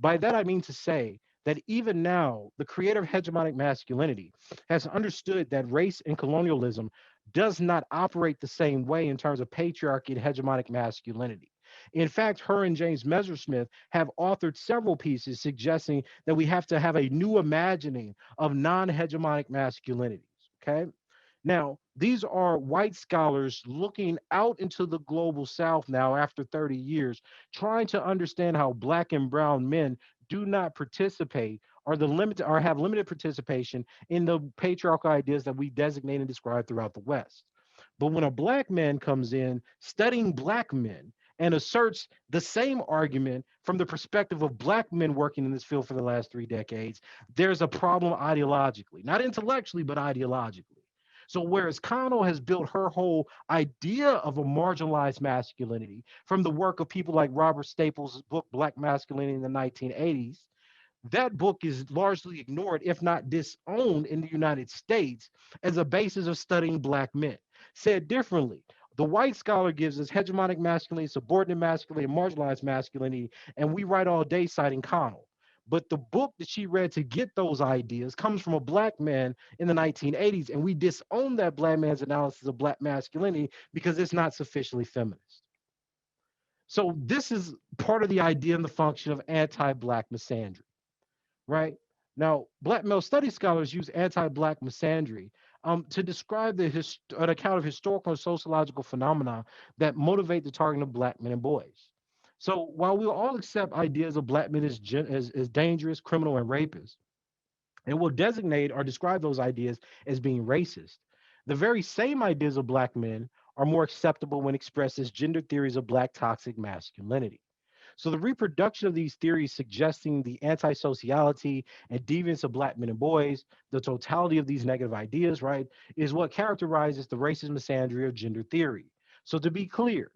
By that I mean to say that even now, the creator of hegemonic masculinity has understood that race and colonialism does not operate the same way in terms of patriarchy and hegemonic masculinity. In fact, her and James Messersmith have authored several pieces suggesting that we have to have a new imagining of non hegemonic masculinities. Okay. Now, these are white scholars looking out into the global South now after 30 years, trying to understand how black and brown men do not participate or have limited participation in the patriarchal ideas that we designate and describe throughout the West. But when a black man comes in studying black men and asserts the same argument from the perspective of black men working in this field for the last 3 decades, there's a problem ideologically, not intellectually, but ideologically. So whereas Connell has built her whole idea of a marginalized masculinity from the work of people like Robert Staples' book Black Masculinity in the 1980s, that book is largely ignored, if not disowned, in the United States as a basis of studying black men. Said differently, the white scholar gives us hegemonic masculinity, subordinate masculinity, and marginalized masculinity, and we write all day citing Connell. But the book that she read to get those ideas comes from a black man in the 1980s, and we disown that black man's analysis of black masculinity because it's not sufficiently feminist. So this is part of the idea and the function of anti-black misandry, right? Now, Black male studies scholars use anti-Black misandry to describe an account of historical and sociological phenomena that motivate the targeting of Black men and boys. So while we'll all accept ideas of Black men as dangerous, criminal, and rapists, and will designate or describe those ideas as being racist, the very same ideas of Black men are more acceptable when expressed as gender theories of Black toxic masculinity. So the reproduction of these theories suggesting the anti-sociality and deviance of black men and boys, the totality of these negative ideas, right, is what characterizes the racist misandry of gender theory. So to be clear,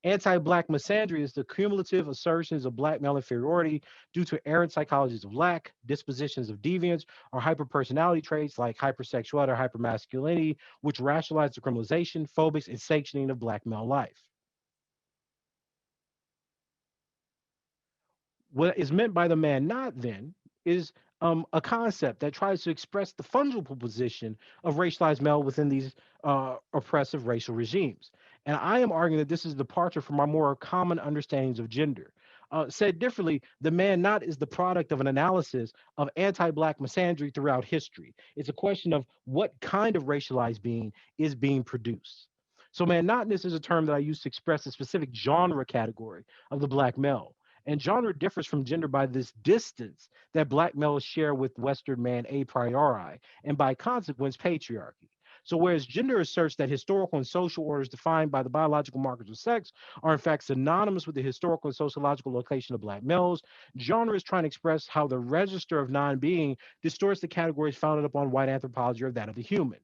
anti-black misandry is the cumulative assertions of black male inferiority due to errant psychologies of lack, dispositions of deviance, or hyperpersonality traits like hypersexuality or hypermasculinity, which rationalize the criminalization, phobics, and sanctioning of black male life. What is meant by the man not then is a concept that tries to express the fungible position of racialized male within these oppressive racial regimes. And I am arguing that this is a departure from our more common understandings of gender. Said differently, the man not is the product of an analysis of anti Black misandry throughout history. It's a question of what kind of racialized being is being produced. So, man notness is a term that I use to express a specific genre category of the Black male. And genre differs from gender by this distance that black males share with Western man a priori, and by consequence, patriarchy. So, whereas gender asserts that historical and social orders defined by the biological markers of sex are in fact synonymous with the historical and sociological location of black males, genre is trying to express how the register of non being distorts the categories founded upon white anthropology or that of the human.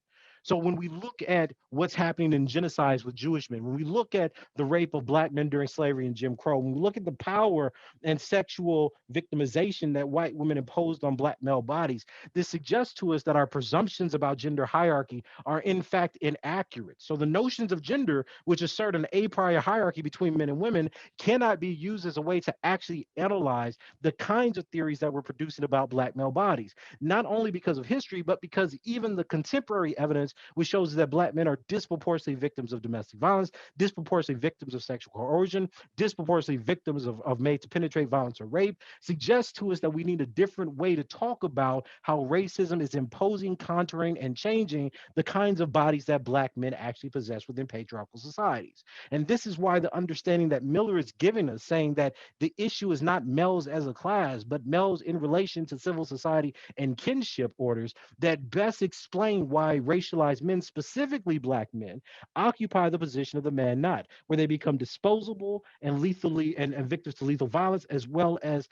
So when we look at what's happening in genocides with Jewish men, when we look at the rape of Black men during slavery and Jim Crow, when we look at the power and sexual victimization that white women imposed on Black male bodies, this suggests to us that our presumptions about gender hierarchy are in fact inaccurate. So the notions of gender, which assert an a priori hierarchy between men and women, cannot be used as a way to actually analyze the kinds of theories that we're producing about Black male bodies, not only because of history, but because even the contemporary evidence, which shows that Black men are disproportionately victims of domestic violence, disproportionately victims of sexual coercion, disproportionately victims of made to penetrate violence or rape, suggests to us that we need a different way to talk about how racism is imposing, contouring, and changing the kinds of bodies that Black men actually possess within patriarchal societies. And this is why the understanding that Miller is giving us, saying that the issue is not males as a class, but males in relation to civil society and kinship orders, that best explain why racialized men, specifically Black men, occupy the position of the man not, where they become disposable and lethally and victims to lethal violence, as well as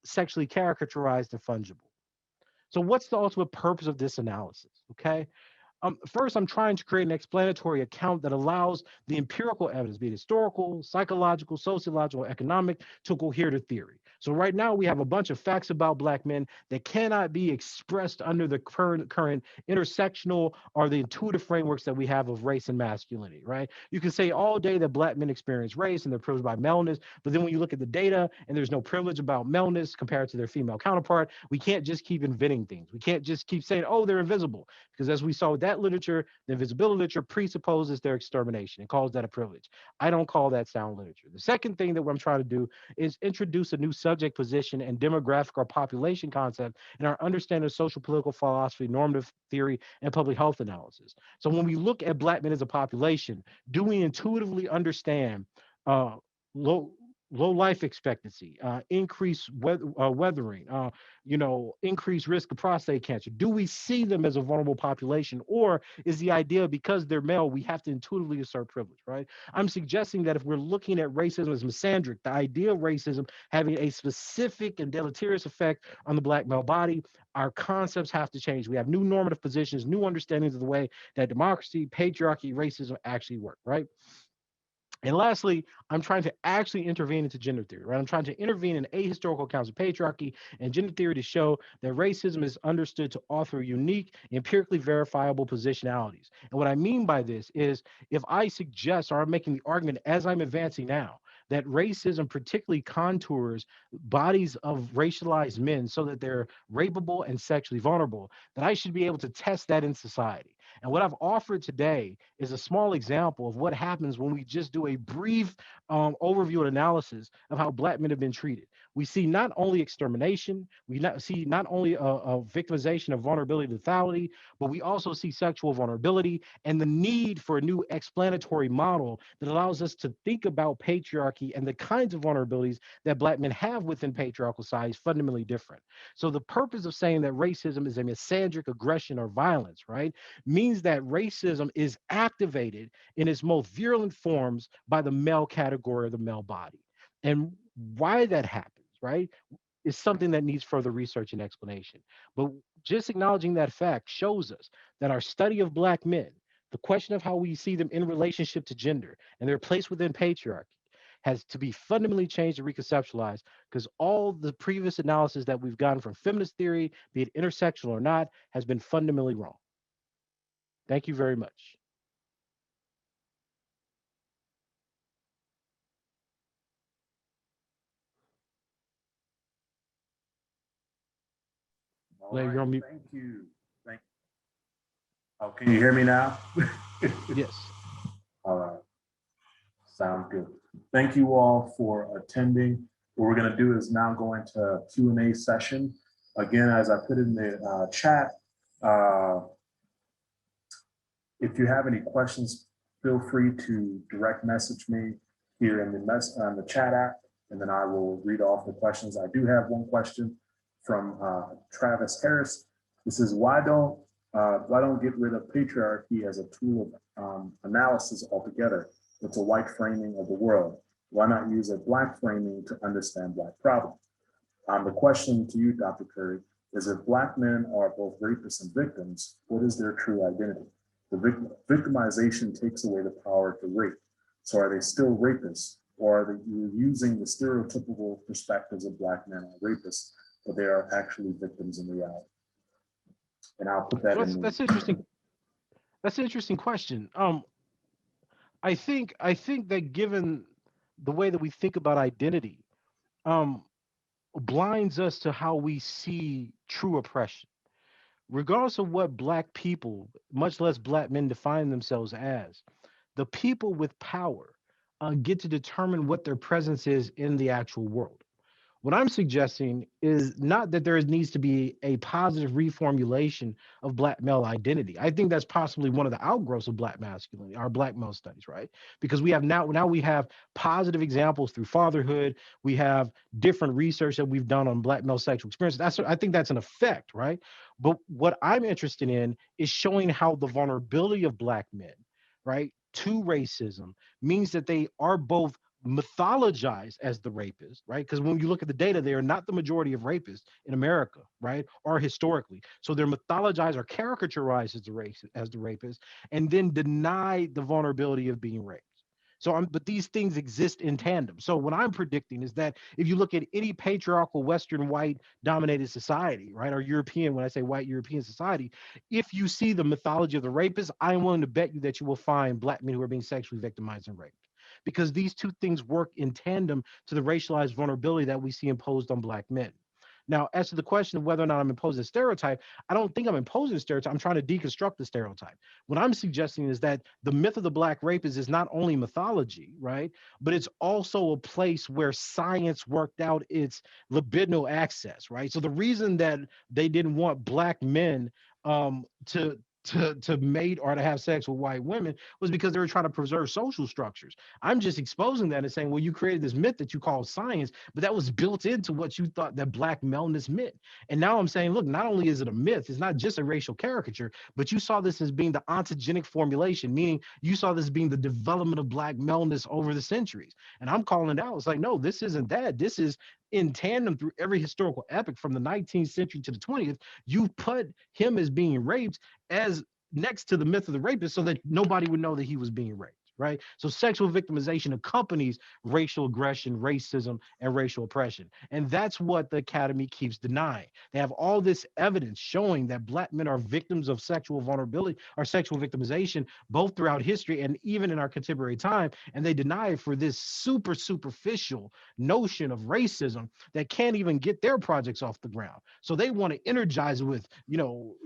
sexually caricaturized and fungible. So what's the ultimate purpose of this analysis? Okay. First, I'm trying to create an explanatory account that allows the empirical evidence, be it historical, psychological, sociological, economic, to cohere to theory. So right now we have a bunch of facts about Black men that cannot be expressed under the current intersectional or the intuitive frameworks that we have of race and masculinity, right? You can say all day that Black men experience race and they're privileged by maleness, but then when you look at the data and there's no privilege about maleness compared to their female counterpart, we can't just keep inventing things. We can't just keep saying, oh, they're invisible. Because as we saw with that literature, the invisibility literature presupposes their extermination and calls that a privilege. I don't call that sound literature. The second thing that I'm trying to do is introduce a new subject position and demographic or population concept in our understanding of social political philosophy, normative theory, and public health analysis. So when we look at Black men as a population, do we intuitively understand uh, low low life expectancy, increased weathering, increased risk of prostate cancer? Do we see them as a vulnerable population, or is the idea because they're male, we have to intuitively assert privilege, right? I'm suggesting that if we're looking at racism as misandric, the idea of racism having a specific and deleterious effect on the Black male body, our concepts have to change. We have new normative positions, new understandings of the way that democracy, patriarchy, racism actually work, right? And lastly, I'm trying to actually intervene into gender theory, right? I'm trying to intervene in ahistorical accounts of patriarchy and gender theory to show that racism is understood to author unique, empirically verifiable positionalities. And what I mean by this is if I suggest, or I'm making the argument as I'm advancing now, that racism particularly contours bodies of racialized men so that they're rapeable and sexually vulnerable, that I should be able to test that in society. And what I've offered today is a small example of what happens when we just do a brief overview and analysis of how Black men have been treated. We see not only extermination, see not only a victimization of vulnerability and lethality, but we also see sexual vulnerability and the need for a new explanatory model that allows us to think about patriarchy and the kinds of vulnerabilities that Black men have within patriarchal societies fundamentally different. So the purpose of saying that racism is a misandric aggression or violence, right, means that racism is activated in its most virulent forms by the male category of the male body. And why that happens, right, is something that needs further research and explanation. But just acknowledging that fact shows us that our study of Black men, the question of how we see them in relationship to gender and their place within patriarchy, has to be fundamentally changed and reconceptualized, because all the previous analysis that we've gotten from feminist theory, be it intersectional or not, has been fundamentally wrong. Thank you very much. All Larry, right, you're on mute. thank you. Thank Oh, can you hear me now? Yes. All right, sounds good. Thank you all for attending. What we're gonna do is now go into Q&A session. Again, as I put in the chat, uh, if you have any questions, feel free to direct message me here in the chat app, and then I will read off the questions. I do have one question from Travis Harris. This is why don't get rid of patriarchy as a tool of analysis altogether? It's a white framing of the world. Why not use a Black framing to understand Black problems? The question to you, Dr. Curry, is if Black men are both rapists and victims, what is their true identity? Victimization takes away the power to rape. So are they still rapists, or are they using the stereotypical perspectives of Black men as rapists, but they are actually victims in reality? And I'll put that in. That's interesting. That's an interesting question. I think that given the way that we think about identity, um, blinds us to how we see true oppression, regardless of what Black people, much less Black men, define themselves as. The people with power get to determine what their presence is in the actual world. What I'm suggesting is not that there needs to be a positive reformulation of Black male identity. I think that's possibly one of the outgrowths of Black masculinity, our Black male studies, right? Because we have now we have positive examples through fatherhood. We have different research that we've done on Black male sexual experiences. I think that's an effect, right? But what I'm interested in is showing how the vulnerability of Black men, right, to racism means that they are both mythologized as the rapist, right? Because when you look at the data, they are not the majority of rapists in America, right? Or historically. So they're mythologized or caricaturized as the rapist, and then deny the vulnerability of being raped. But these things exist in tandem. So what I'm predicting is that if you look at any patriarchal Western white dominated society, right, or European, when I say white European society, if you see the mythology of the rapist, I am willing to bet you that you will find Black men who are being sexually victimized and raped, because these two things work in tandem to the racialized vulnerability that we see imposed on Black men. Now, as to the question of whether or not I'm imposing a stereotype, I don't think I'm imposing a stereotype. I'm trying to deconstruct the stereotype. What I'm suggesting is that the myth of the Black rapist is not only mythology, right? But it's also a place where science worked out its libidinal access, right? So the reason that they didn't want Black men to mate or to have sex with white women was because they were trying to preserve social structures. I'm just exposing that and saying, well, you created this myth that you call science, but that was built into what you thought that Black maleness meant. And now I'm saying, look, not only is it a myth, it's not just a racial caricature, but you saw this as being the ontogenic formulation, meaning you saw this being the development of Black maleness over the centuries. And I'm calling it out. It's like, no, this isn't that. This is in tandem through every historical epoch from the 19th century to the 20th. You put him as being raped as next to the myth of the rapist so that nobody would know that he was being raped, right? So sexual victimization accompanies racial aggression, racism, and racial oppression. And that's what the academy keeps denying. They have all this evidence showing that Black men are victims of sexual vulnerability or sexual victimization, both throughout history and even in our contemporary time. And they deny it for this superficial notion of racism that can't even get their projects off the ground. So they want to energize it with,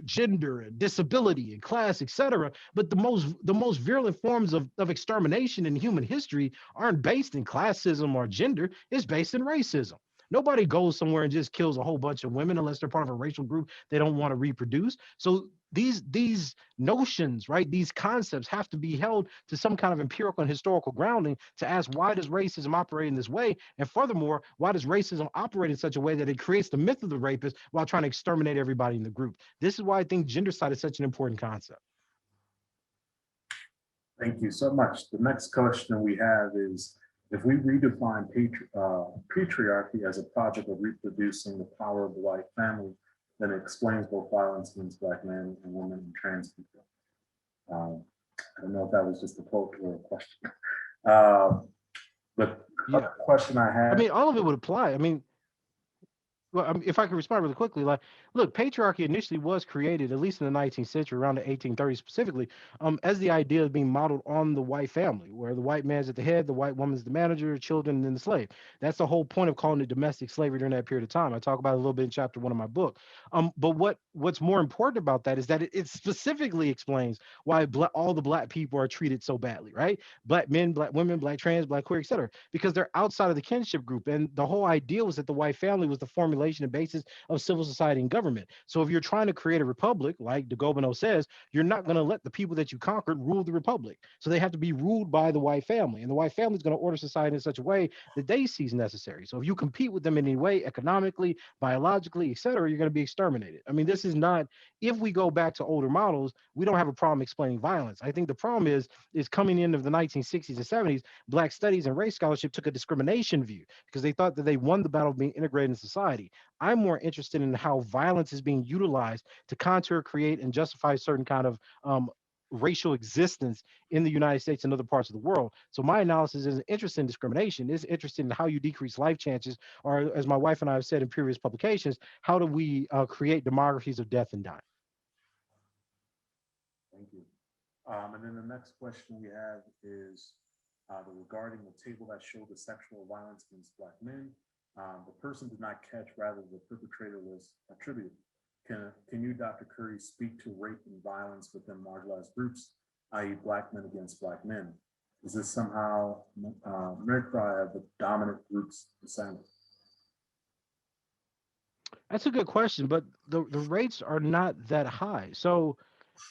gender and disability and class, etc. But the most virulent forms of extermination in human history aren't based in classism or gender. It's based in racism. Nobody goes somewhere and just kills a whole bunch of women unless they're part of a racial group they don't want to reproduce. So these notions, right, these concepts have to be held to some kind of empirical and historical grounding to ask, why does racism operate in this way? And furthermore, why does racism operate in such a way that it creates the myth of the rapist while trying to exterminate everybody in the group? This is why I think gendercide is such an important concept. Thank you so much. The next question we have is, if we redefine patriarchy as a project of reproducing the power of the white family, then it explains both violence against Black men and women and trans people. I don't know if that was just a quote or a question. But Yeah. the question I had. I mean, all of it would apply. I mean, well, if I can respond really quickly, like, look, patriarchy initially was created, at least in the 19th century, around the 1830s specifically, as the idea of being modeled on the white family, where the white man's at the head, the white woman's the manager, children, and then the slave. That's the whole point of calling it domestic slavery during that period of time. I talk about it a little bit in chapter 1 of my book. But what's more important about that is that it specifically explains why all the Black people are treated so badly, right? Black men, Black women, Black trans, Black queer, etc., because they're outside of the kinship group. And the whole idea was that the white family was the formulation and basis of civil society and government. So if you're trying to create a republic, like de Gobineau says, you're not going to let the people that you conquered rule the republic. So they have to be ruled by the white family. And the white family is going to order society in such a way that they see necessary. So if you compete with them in any way, economically, biologically, et cetera, you're going to be exterminated. I mean, this is not, if we go back to older models, we don't have a problem explaining violence. I think the problem is coming in of the 1960s and 70s, Black studies and race scholarship took a discrimination view because they thought that they won the battle of being integrated in society. I'm more interested in how violence is being utilized to contour, create, and justify certain kind of racial existence in the United States and other parts of the world. So my analysis isn't interested in discrimination, it's interested in how you decrease life chances, or as my wife and I have said in previous publications, how do we create demographies of death and dying? Thank you. And then the next question we have is regarding the table that showed the sexual violence against Black men. The person did not catch, rather the perpetrator was attributed. Can you, Dr. Curry, speak to rape and violence within marginalized groups, i.e. Black men against Black men? Is this somehow meant by the dominant group's descent? That's a good question, but the rates are not that high. So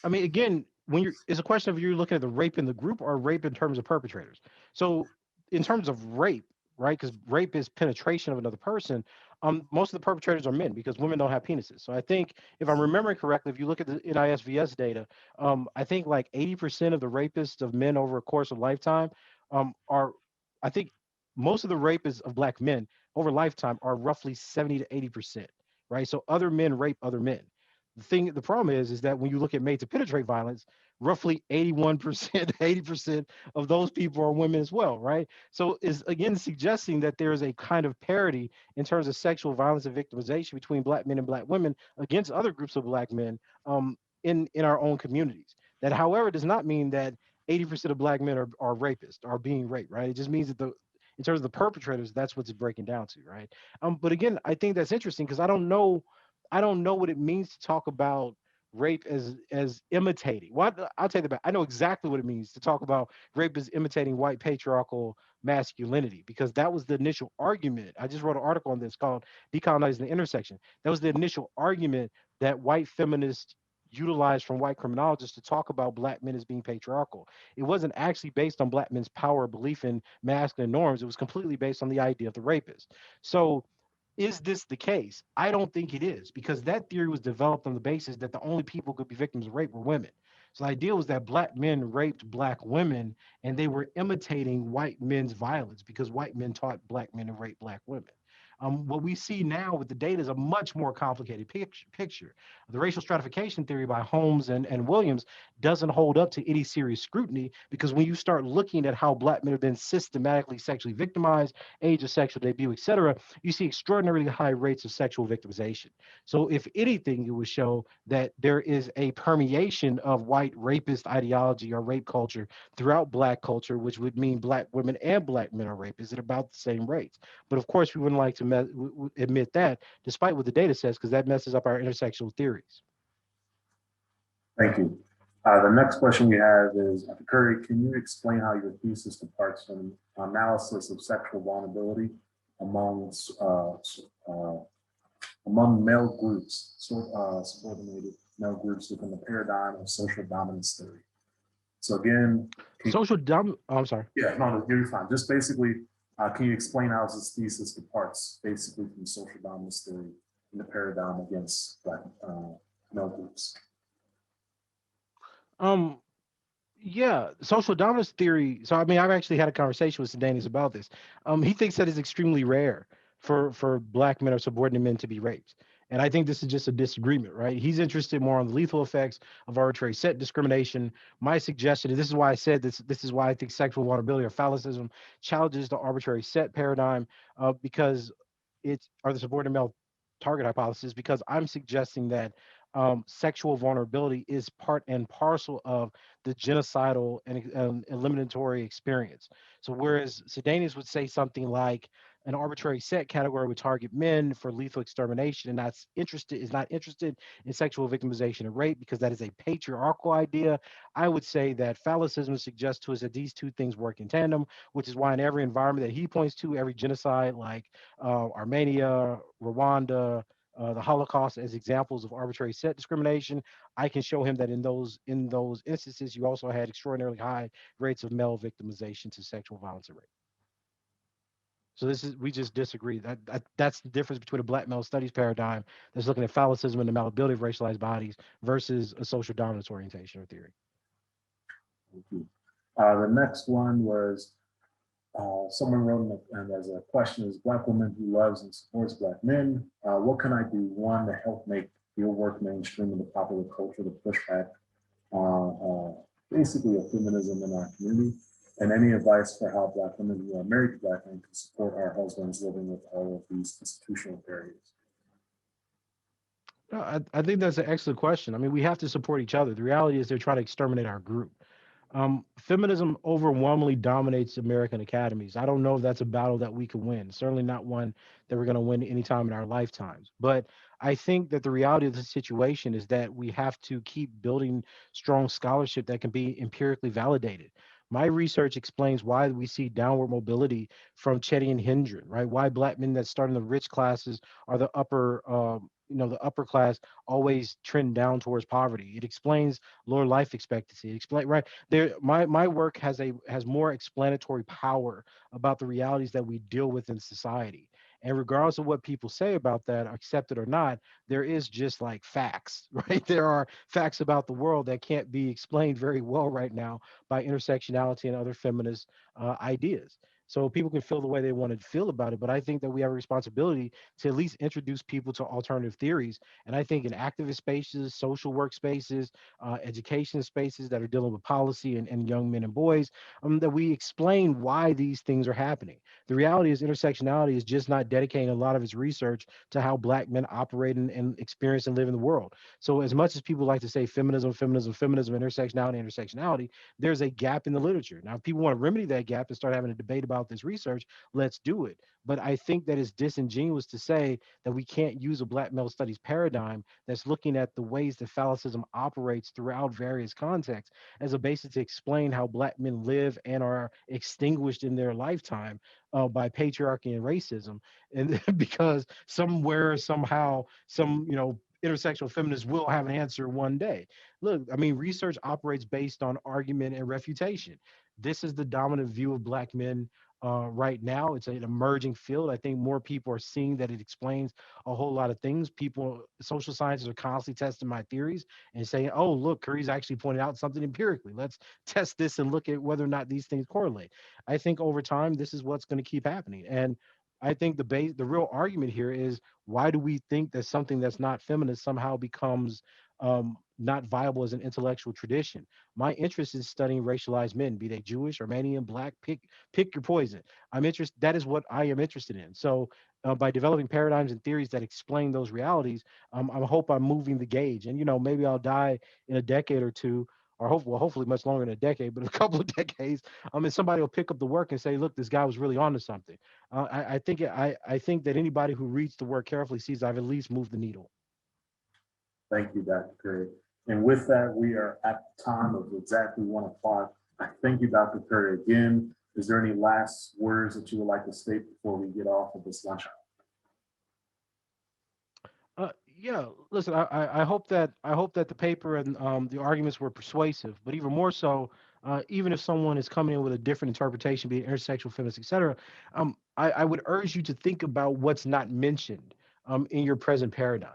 I mean, again, when you're, it's a question of you're looking at the rape in the group or rape in terms of perpetrators. So, in terms of rape, right? Because rape is penetration of another person. Most of the perpetrators are men because women don't have penises. So I think, if I'm remembering correctly, if you look at the NISVS data, I think like 80% of the rapists of men over a course of lifetime are, I think, most of the rapists of Black men over lifetime are roughly 70 to 80%, right? So other men rape other men. The problem is that when you look at made to penetrate violence, roughly 81%, 80% of those people are women as well, right? So is again suggesting that there is a kind of parity in terms of sexual violence and victimization between Black men and Black women against other groups of Black men in our own communities. That, however, does not mean that 80% of Black men are rapists, are being raped, right? It just means that the in terms of the perpetrators, that's what's breaking down to, right? But again, I think that's interesting because I don't know what it means to talk about rape as imitating. Well, I'll tell you that I know exactly what it means to talk about rape as imitating white patriarchal masculinity, because that was the initial argument. I just wrote an article on this called Decolonizing the Intersection. That was the initial argument that white feminists utilized from white criminologists to talk about Black men as being patriarchal. It wasn't actually based on Black men's power or belief in masculine norms. It was completely based on the idea of the rapist. So is this the case? I don't think it is, because that theory was developed on the basis that the only people who could be victims of rape were women. So the idea was that Black men raped Black women and they were imitating white men's violence because white men taught Black men to rape Black women. What we see now with the data is a much more complicated picture. The racial stratification theory by Holmes and Williams doesn't hold up to any serious scrutiny, because when you start looking at how Black men have been systematically sexually victimized, age of sexual debut, etc., you see extraordinarily high rates of sexual victimization. So, if anything, it would show that there is a permeation of white rapist ideology or rape culture throughout Black culture, which would mean Black women and Black men are rapists at about the same rates. But of course, we wouldn't like to admit that, despite what the data says, because that messes up our intersectional theories. Thank you. The next question we have is, Dr. Curry, can you explain how your thesis departs from analysis of sexual vulnerability among male groups, subordinated male groups within the paradigm of social dominance theory? So again, I'm sorry. Yeah, no, you're fine. Just basically, can you explain how this thesis departs basically from social dominance theory in the paradigm against Black male groups? Yeah, social dominance theory. So I mean, I've actually had a conversation with Sedanis about this. He thinks that it's extremely rare for Black men or subordinate men to be raped. And I think this is just a disagreement, right? He's interested more on the lethal effects of arbitrary set discrimination. My suggestion, and this is why I said this is why I think sexual vulnerability or phallicism challenges the arbitrary set paradigm, because it's or the subordinate male target hypothesis, because I'm suggesting that sexual vulnerability is part and parcel of the genocidal and eliminatory experience. So whereas Sedanis would say something like an arbitrary set category would target men for lethal extermination and is not interested in sexual victimization and rape because that is a patriarchal idea, I would say that phallicism suggests to us that these two things work in tandem, which is why in every environment that he points to, every genocide like Armenia, Rwanda, the Holocaust as examples of arbitrary set discrimination, I can show him that in those instances, you also had extraordinarily high rates of male victimization to sexual violence and rape. So we just disagree. That's the difference between a Black male studies paradigm that's looking at phallicism and the malleability of racialized bodies versus a social dominance orientation or theory. Thank you. The next one was someone wrote and as a question is, Black woman who loves and supports Black men, what can I do, one, to help make your work mainstream in the popular culture to push back basically of feminism in our community, and any advice for how Black women who are married to Black men can support our husbands living with all of these institutional barriers. No, I think that's an excellent question. I mean, we have to support each other. The reality is they're trying to exterminate our group. Feminism overwhelmingly dominates American academies. I don't know if that's a battle that we can win. Certainly not one that we're going to win anytime in our lifetimes. But I think that the reality of the situation is that we have to keep building strong scholarship that can be empirically validated. My research explains why we see downward mobility from Chetty and Hendren, right? Why Black men that start in the rich classes are the upper, the upper class always trend down towards poverty. It explains lower life expectancy. It explain right there. My work has more explanatory power about the realities that we deal with in society. And regardless of what people say about that, accept it or not, there is just like facts, right? There are facts about the world that can't be explained very well right now by intersectionality and other feminist ideas. So people can feel the way they want to feel about it, but I think that we have a responsibility to at least introduce people to alternative theories. And I think in activist spaces, social work spaces, education spaces that are dealing with policy and young men and boys, that we explain why these things are happening. The reality is intersectionality is just not dedicating a lot of its research to how Black men operate and experience and live in the world. So as much as people like to say feminism, feminism, feminism, intersectionality, intersectionality, there's a gap in the literature. Now, if people want to remedy that gap and start having a debate about this research, let's do it. But I think that it's disingenuous to say that we can't use a Black male studies paradigm that's looking at the ways that Phallicism operates throughout various contexts as a basis to explain how Black men live and are extinguished in their lifetime by patriarchy and racism. And because somewhere, somehow, intersectional feminists will have an answer one day. Look, I mean, research operates based on argument and refutation. This is the dominant view of Black men right now. It's an emerging field. I think more people are seeing that it explains a whole lot of things. People, social scientists are constantly testing my theories and saying, oh, look, Curry's actually pointed out something empirically. Let's test this and look at whether or not these things correlate. I think over time, this is what's going to keep happening. And I think the real argument here is why do we think that something that's not feminist somehow becomes not viable as an intellectual tradition? My interest is studying racialized men, be they Jewish, Armenian, Black, pick your poison. I'm interested. That is what I am interested in. So by developing paradigms and theories that explain those realities, I hope I'm moving the gauge. And maybe I'll die in a decade or two, or hopefully much longer than a decade, but a couple of decades. And somebody will pick up the work and say, look, this guy was really onto something. I think that anybody who reads the work carefully sees I've at least moved the needle. Thank you, Dr. Curry. And with that, we are at the time of exactly 1 o'clock. I thank you, Dr. Curry, again. Is there any last words that you would like to state before we get off of this lunch hour? Yeah, listen, I hope that the paper and the arguments were persuasive, but even more so, even if someone is coming in with a different interpretation, be it intersexual, feminist, etc., I would urge you to think about what's not mentioned in your present paradigm.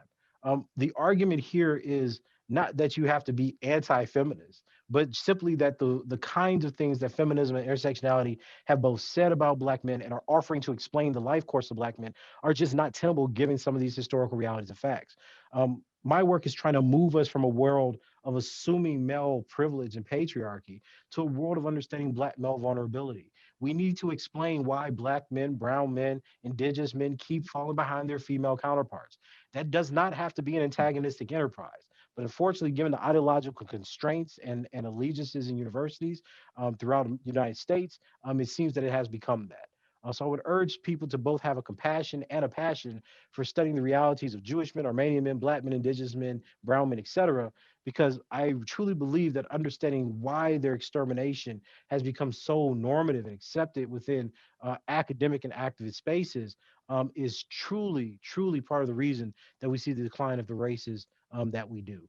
The argument here is not that you have to be anti-feminist, but simply that the kinds of things that feminism and intersectionality have both said about Black men and are offering to explain the life course of Black men are just not tenable given some of these historical realities and facts. My work is trying to move us from a world of assuming male privilege and patriarchy to a world of understanding Black male vulnerability. We need to explain why Black men, brown men, indigenous men keep falling behind their female counterparts. That does not have to be an antagonistic enterprise. But unfortunately, given the ideological constraints and allegiances in universities throughout the United States, it seems that it has become that. So I would urge people to both have a compassion and a passion for studying the realities of Jewish men, Armenian men, Black men, indigenous men, brown men, etc., because I truly believe that understanding why their extermination has become so normative and accepted within academic and activist spaces is truly, truly part of the reason that we see the decline of the races that we do.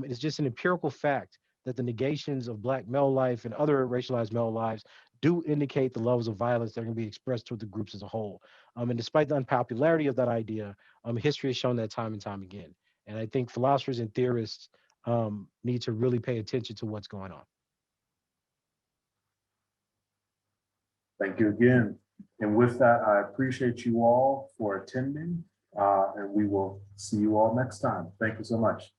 It's just an empirical fact that the negations of Black male life and other racialized male lives do indicate the levels of violence that are going to be expressed toward the groups as a whole. And despite the unpopularity of that idea, history has shown that time and time again. And I think philosophers and theorists need to really pay attention to what's going on. Thank you again. And with that, I appreciate you all for attending, and we will see you all next time. Thank you so much.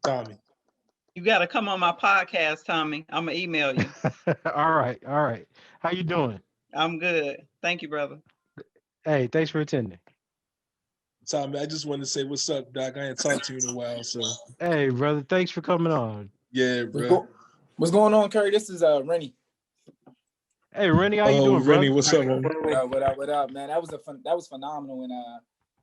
Tommy. You got to come on my podcast, Tommy. I'm going to email you. All right. How you doing? I'm good. Thank you, brother. Hey, thanks for attending. Tommy, I just wanted to say what's up, Doc. I ain't talked to you in a while, so. Hey, brother, thanks for coming on. Yeah, bro. What's going on, Curry? This is Rennie. Hey, Rennie, how you doing, Rennie, brother? what's up, man? What up, man? That was phenomenal, and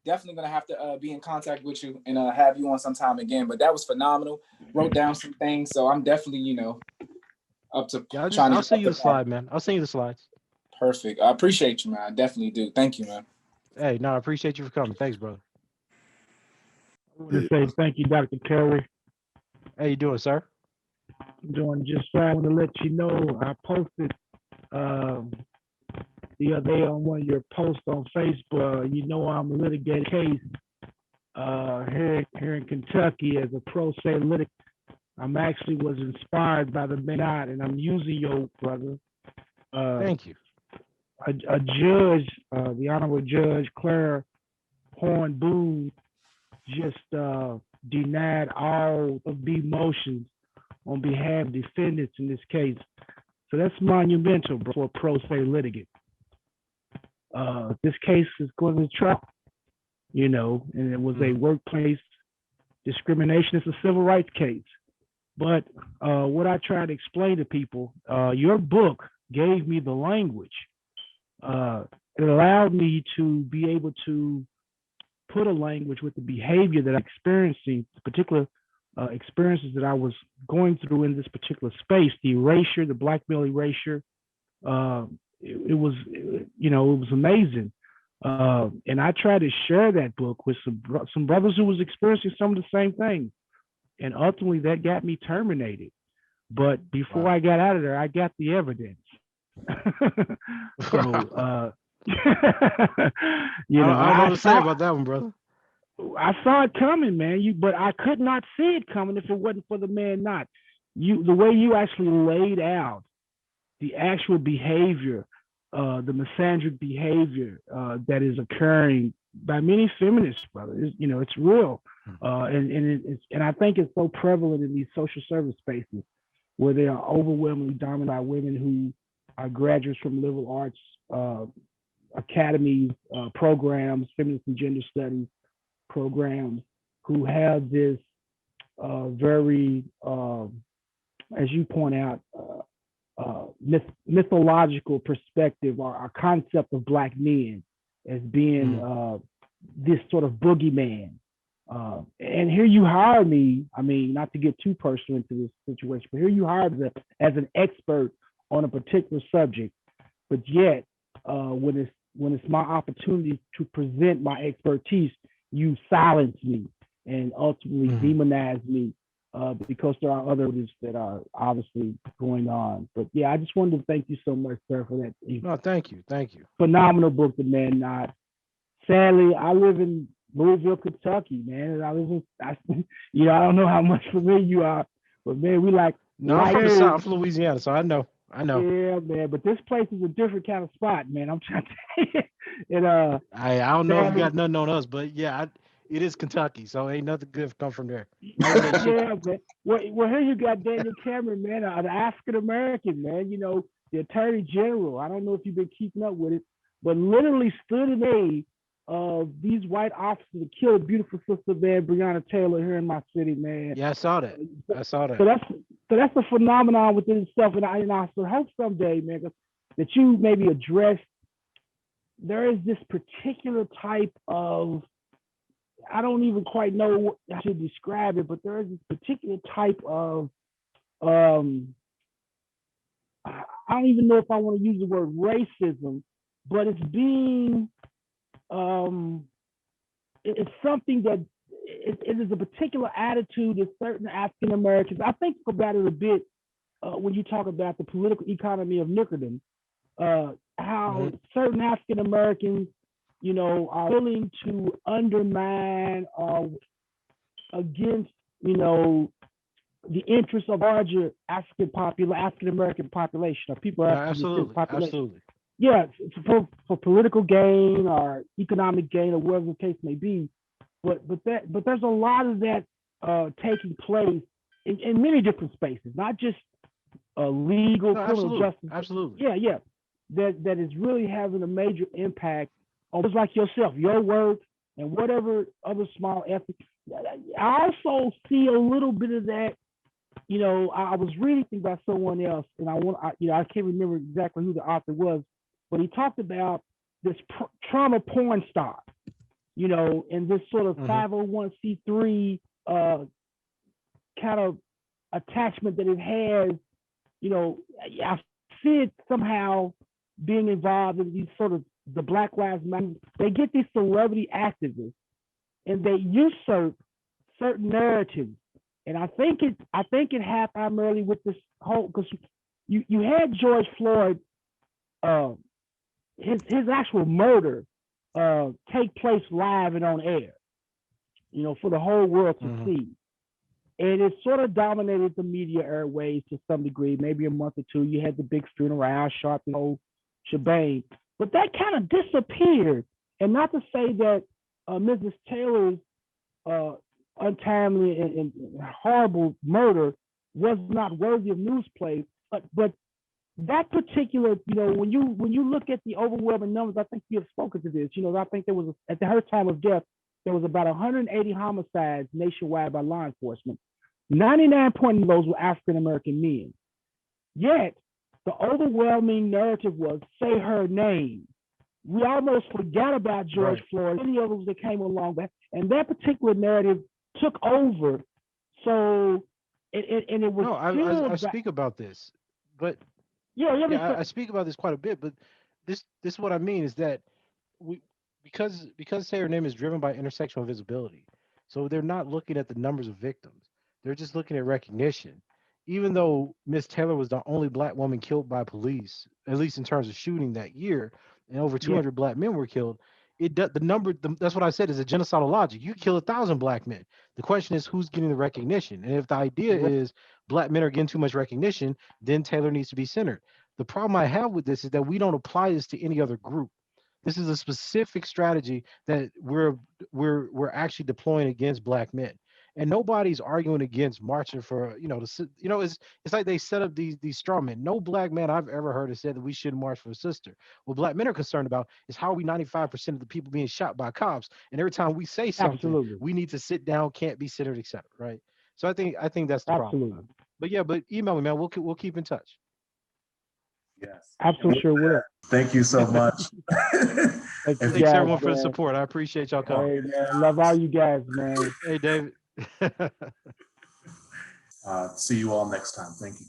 definitely gonna have to be in contact with you and have you on sometime again. But that was phenomenal. Wrote down some things, so I'm definitely up to trying to. I'll send you the slide, man. I'll send you the slides. Perfect. I appreciate you, man. I definitely do. Thank you, man. Hey, no, I appreciate you for coming. Thanks, brother. I want to say thank you, Dr. Curry. How you doing, sir? I'm doing just fine. I want to let you know I posted the other day on one of your posts on Facebook. I'm a litigated case here in Kentucky as a pro se litigant. I'm actually was inspired by the men, and I'm using your brother. Thank you. A judge, the Honorable Judge Claire Horn Boone, just denied all of the motions on behalf of defendants in this case. So that's monumental for a pro se litigant. This case is going to trial, and it was a workplace discrimination. It's a civil rights case. But what I try to explain to people, your book gave me the language. It allowed me to be able to put a language with the behavior that I'm experiencing, the particular experiences that I was going through in this particular space, the erasure, the black male erasure. It was amazing. And I tried to share that book with some brothers who was experiencing some of the same things. And ultimately that got me terminated. But before I got out of there, I got the evidence. So, I don't know what to say about that one, brother. I saw it coming, man. But I could not see it coming if it wasn't for the man. The way you actually laid out the actual behavior, the misandric behavior that is occurring by many feminists, brother. It's real, and I think it's so prevalent in these social service spaces where they are overwhelmingly dominated by women who are graduates from liberal arts academies, programs, feminist and gender studies programs, who have this very, as you point out, mythological perspective or concept of Black men as being this sort of boogeyman. And here you hire me, not to get too personal into this situation, but here you hire me as an expert on a particular subject, but yet when it's my opportunity to present my expertise, you silence me and ultimately demonize me because there are other motives that are obviously going on. But yeah, I just wanted to thank you so much, sir, for that. No, thank you. Phenomenal book, The Man Not. Sadly, I live in Louisville, Kentucky, man. I don't know how much familiar you are, but man, we like. No, I'm from the South, I'm from Louisiana, so I know. Yeah, man, but this place is a different kind of spot, man. I'm trying to tell you. And I don't know if you got nothing on us, but yeah, it is Kentucky, so ain't nothing good come from there. Yeah, man. Well, here you got Daniel Cameron, man, an African American, man. The Attorney General. I don't know if you've been keeping up with it, but literally stood in aid of these white officers to kill a beautiful sister, man, Breonna Taylor, here in my city, man. Yeah, I saw that. So that's a phenomenon within itself, and I hope someday, man, that you maybe address. There is this particular type of, I don't even quite know how to describe it, but there is this particular type of, I don't even know if I want to use the word racism, but it's being, it's something that it is a particular attitude that certain African Americans, I think about it a bit when you talk about the political economy of Nickerdom, how certain African Americans, are willing to undermine against, the interests of larger African American population, or people. Absolutely. Yeah, for political gain or economic gain or whatever the case may be. But there's a lot of that taking place in many different spaces, not just legal, No, criminal absolutely, justice. absolutely. Yeah. That is really having a major impact on just like yourself, your work, and whatever other small efforts. I also see a little bit of that. You know, I was reading about someone else, and I can't remember exactly who the author was, but he talked about this trauma porn star, you know, and this sort of 501c3 kind of attachment that it has. You know, I see it somehow being involved in these sort of the Black Lives Matter. They get these celebrity activists and they usurp certain narratives. And I think it happened primarily with this whole, because you had George Floyd, his actual murder take place live and on air, you know, for the whole world to see. And it sort of dominated the media airways to some degree, maybe a month or two. You had the big funeral, Al Sharpton, the whole shebang. But that kind of disappeared. And not to say that Mrs. Taylor's untimely and horrible murder was not worthy of newsplay, but that particular, you know, when you look at the overwhelming numbers, I think you have spoken to this. You know, I think there was at her time of death, there was about 180 homicides nationwide by law enforcement. 99% of those were African American men. Yet the overwhelming narrative was say her name. We almost forgot about George Floyd, any others that came along, and that particular narrative took over. So it was. No, I speak about this, but I speak about this quite a bit. But this is what I mean is that because say her name is driven by intersectional visibility, so they're not looking at the numbers of victims. They're just looking at recognition. Even though Miss Taylor was the only Black woman killed by police, at least in terms of shooting that year, and over 200 Black men were killed, that's what I said, is a genocidal logic. You kill 1,000 Black men. The question is who's getting the recognition. And if the idea is Black men are getting too much recognition, then Taylor needs to be centered. The problem I have with this is that we don't apply this to any other group. This is a specific strategy that we're actually deploying against Black men. And nobody's arguing against marching for, it's like they set up these straw men. No Black man I've ever heard has said that we shouldn't march for a sister. What Black men are concerned about is how are we 95% of the people being shot by cops, and every time we say something, we need to sit down, can't be centered, etc. Right? So I think that's the problem. But email me, man. We'll keep in touch. Yes, absolutely, sure will. Thank you so much. Thanks everyone for the support. I appreciate y'all coming. Hey, man, love all you guys, man. Hey, David. See you all next time. Thank you.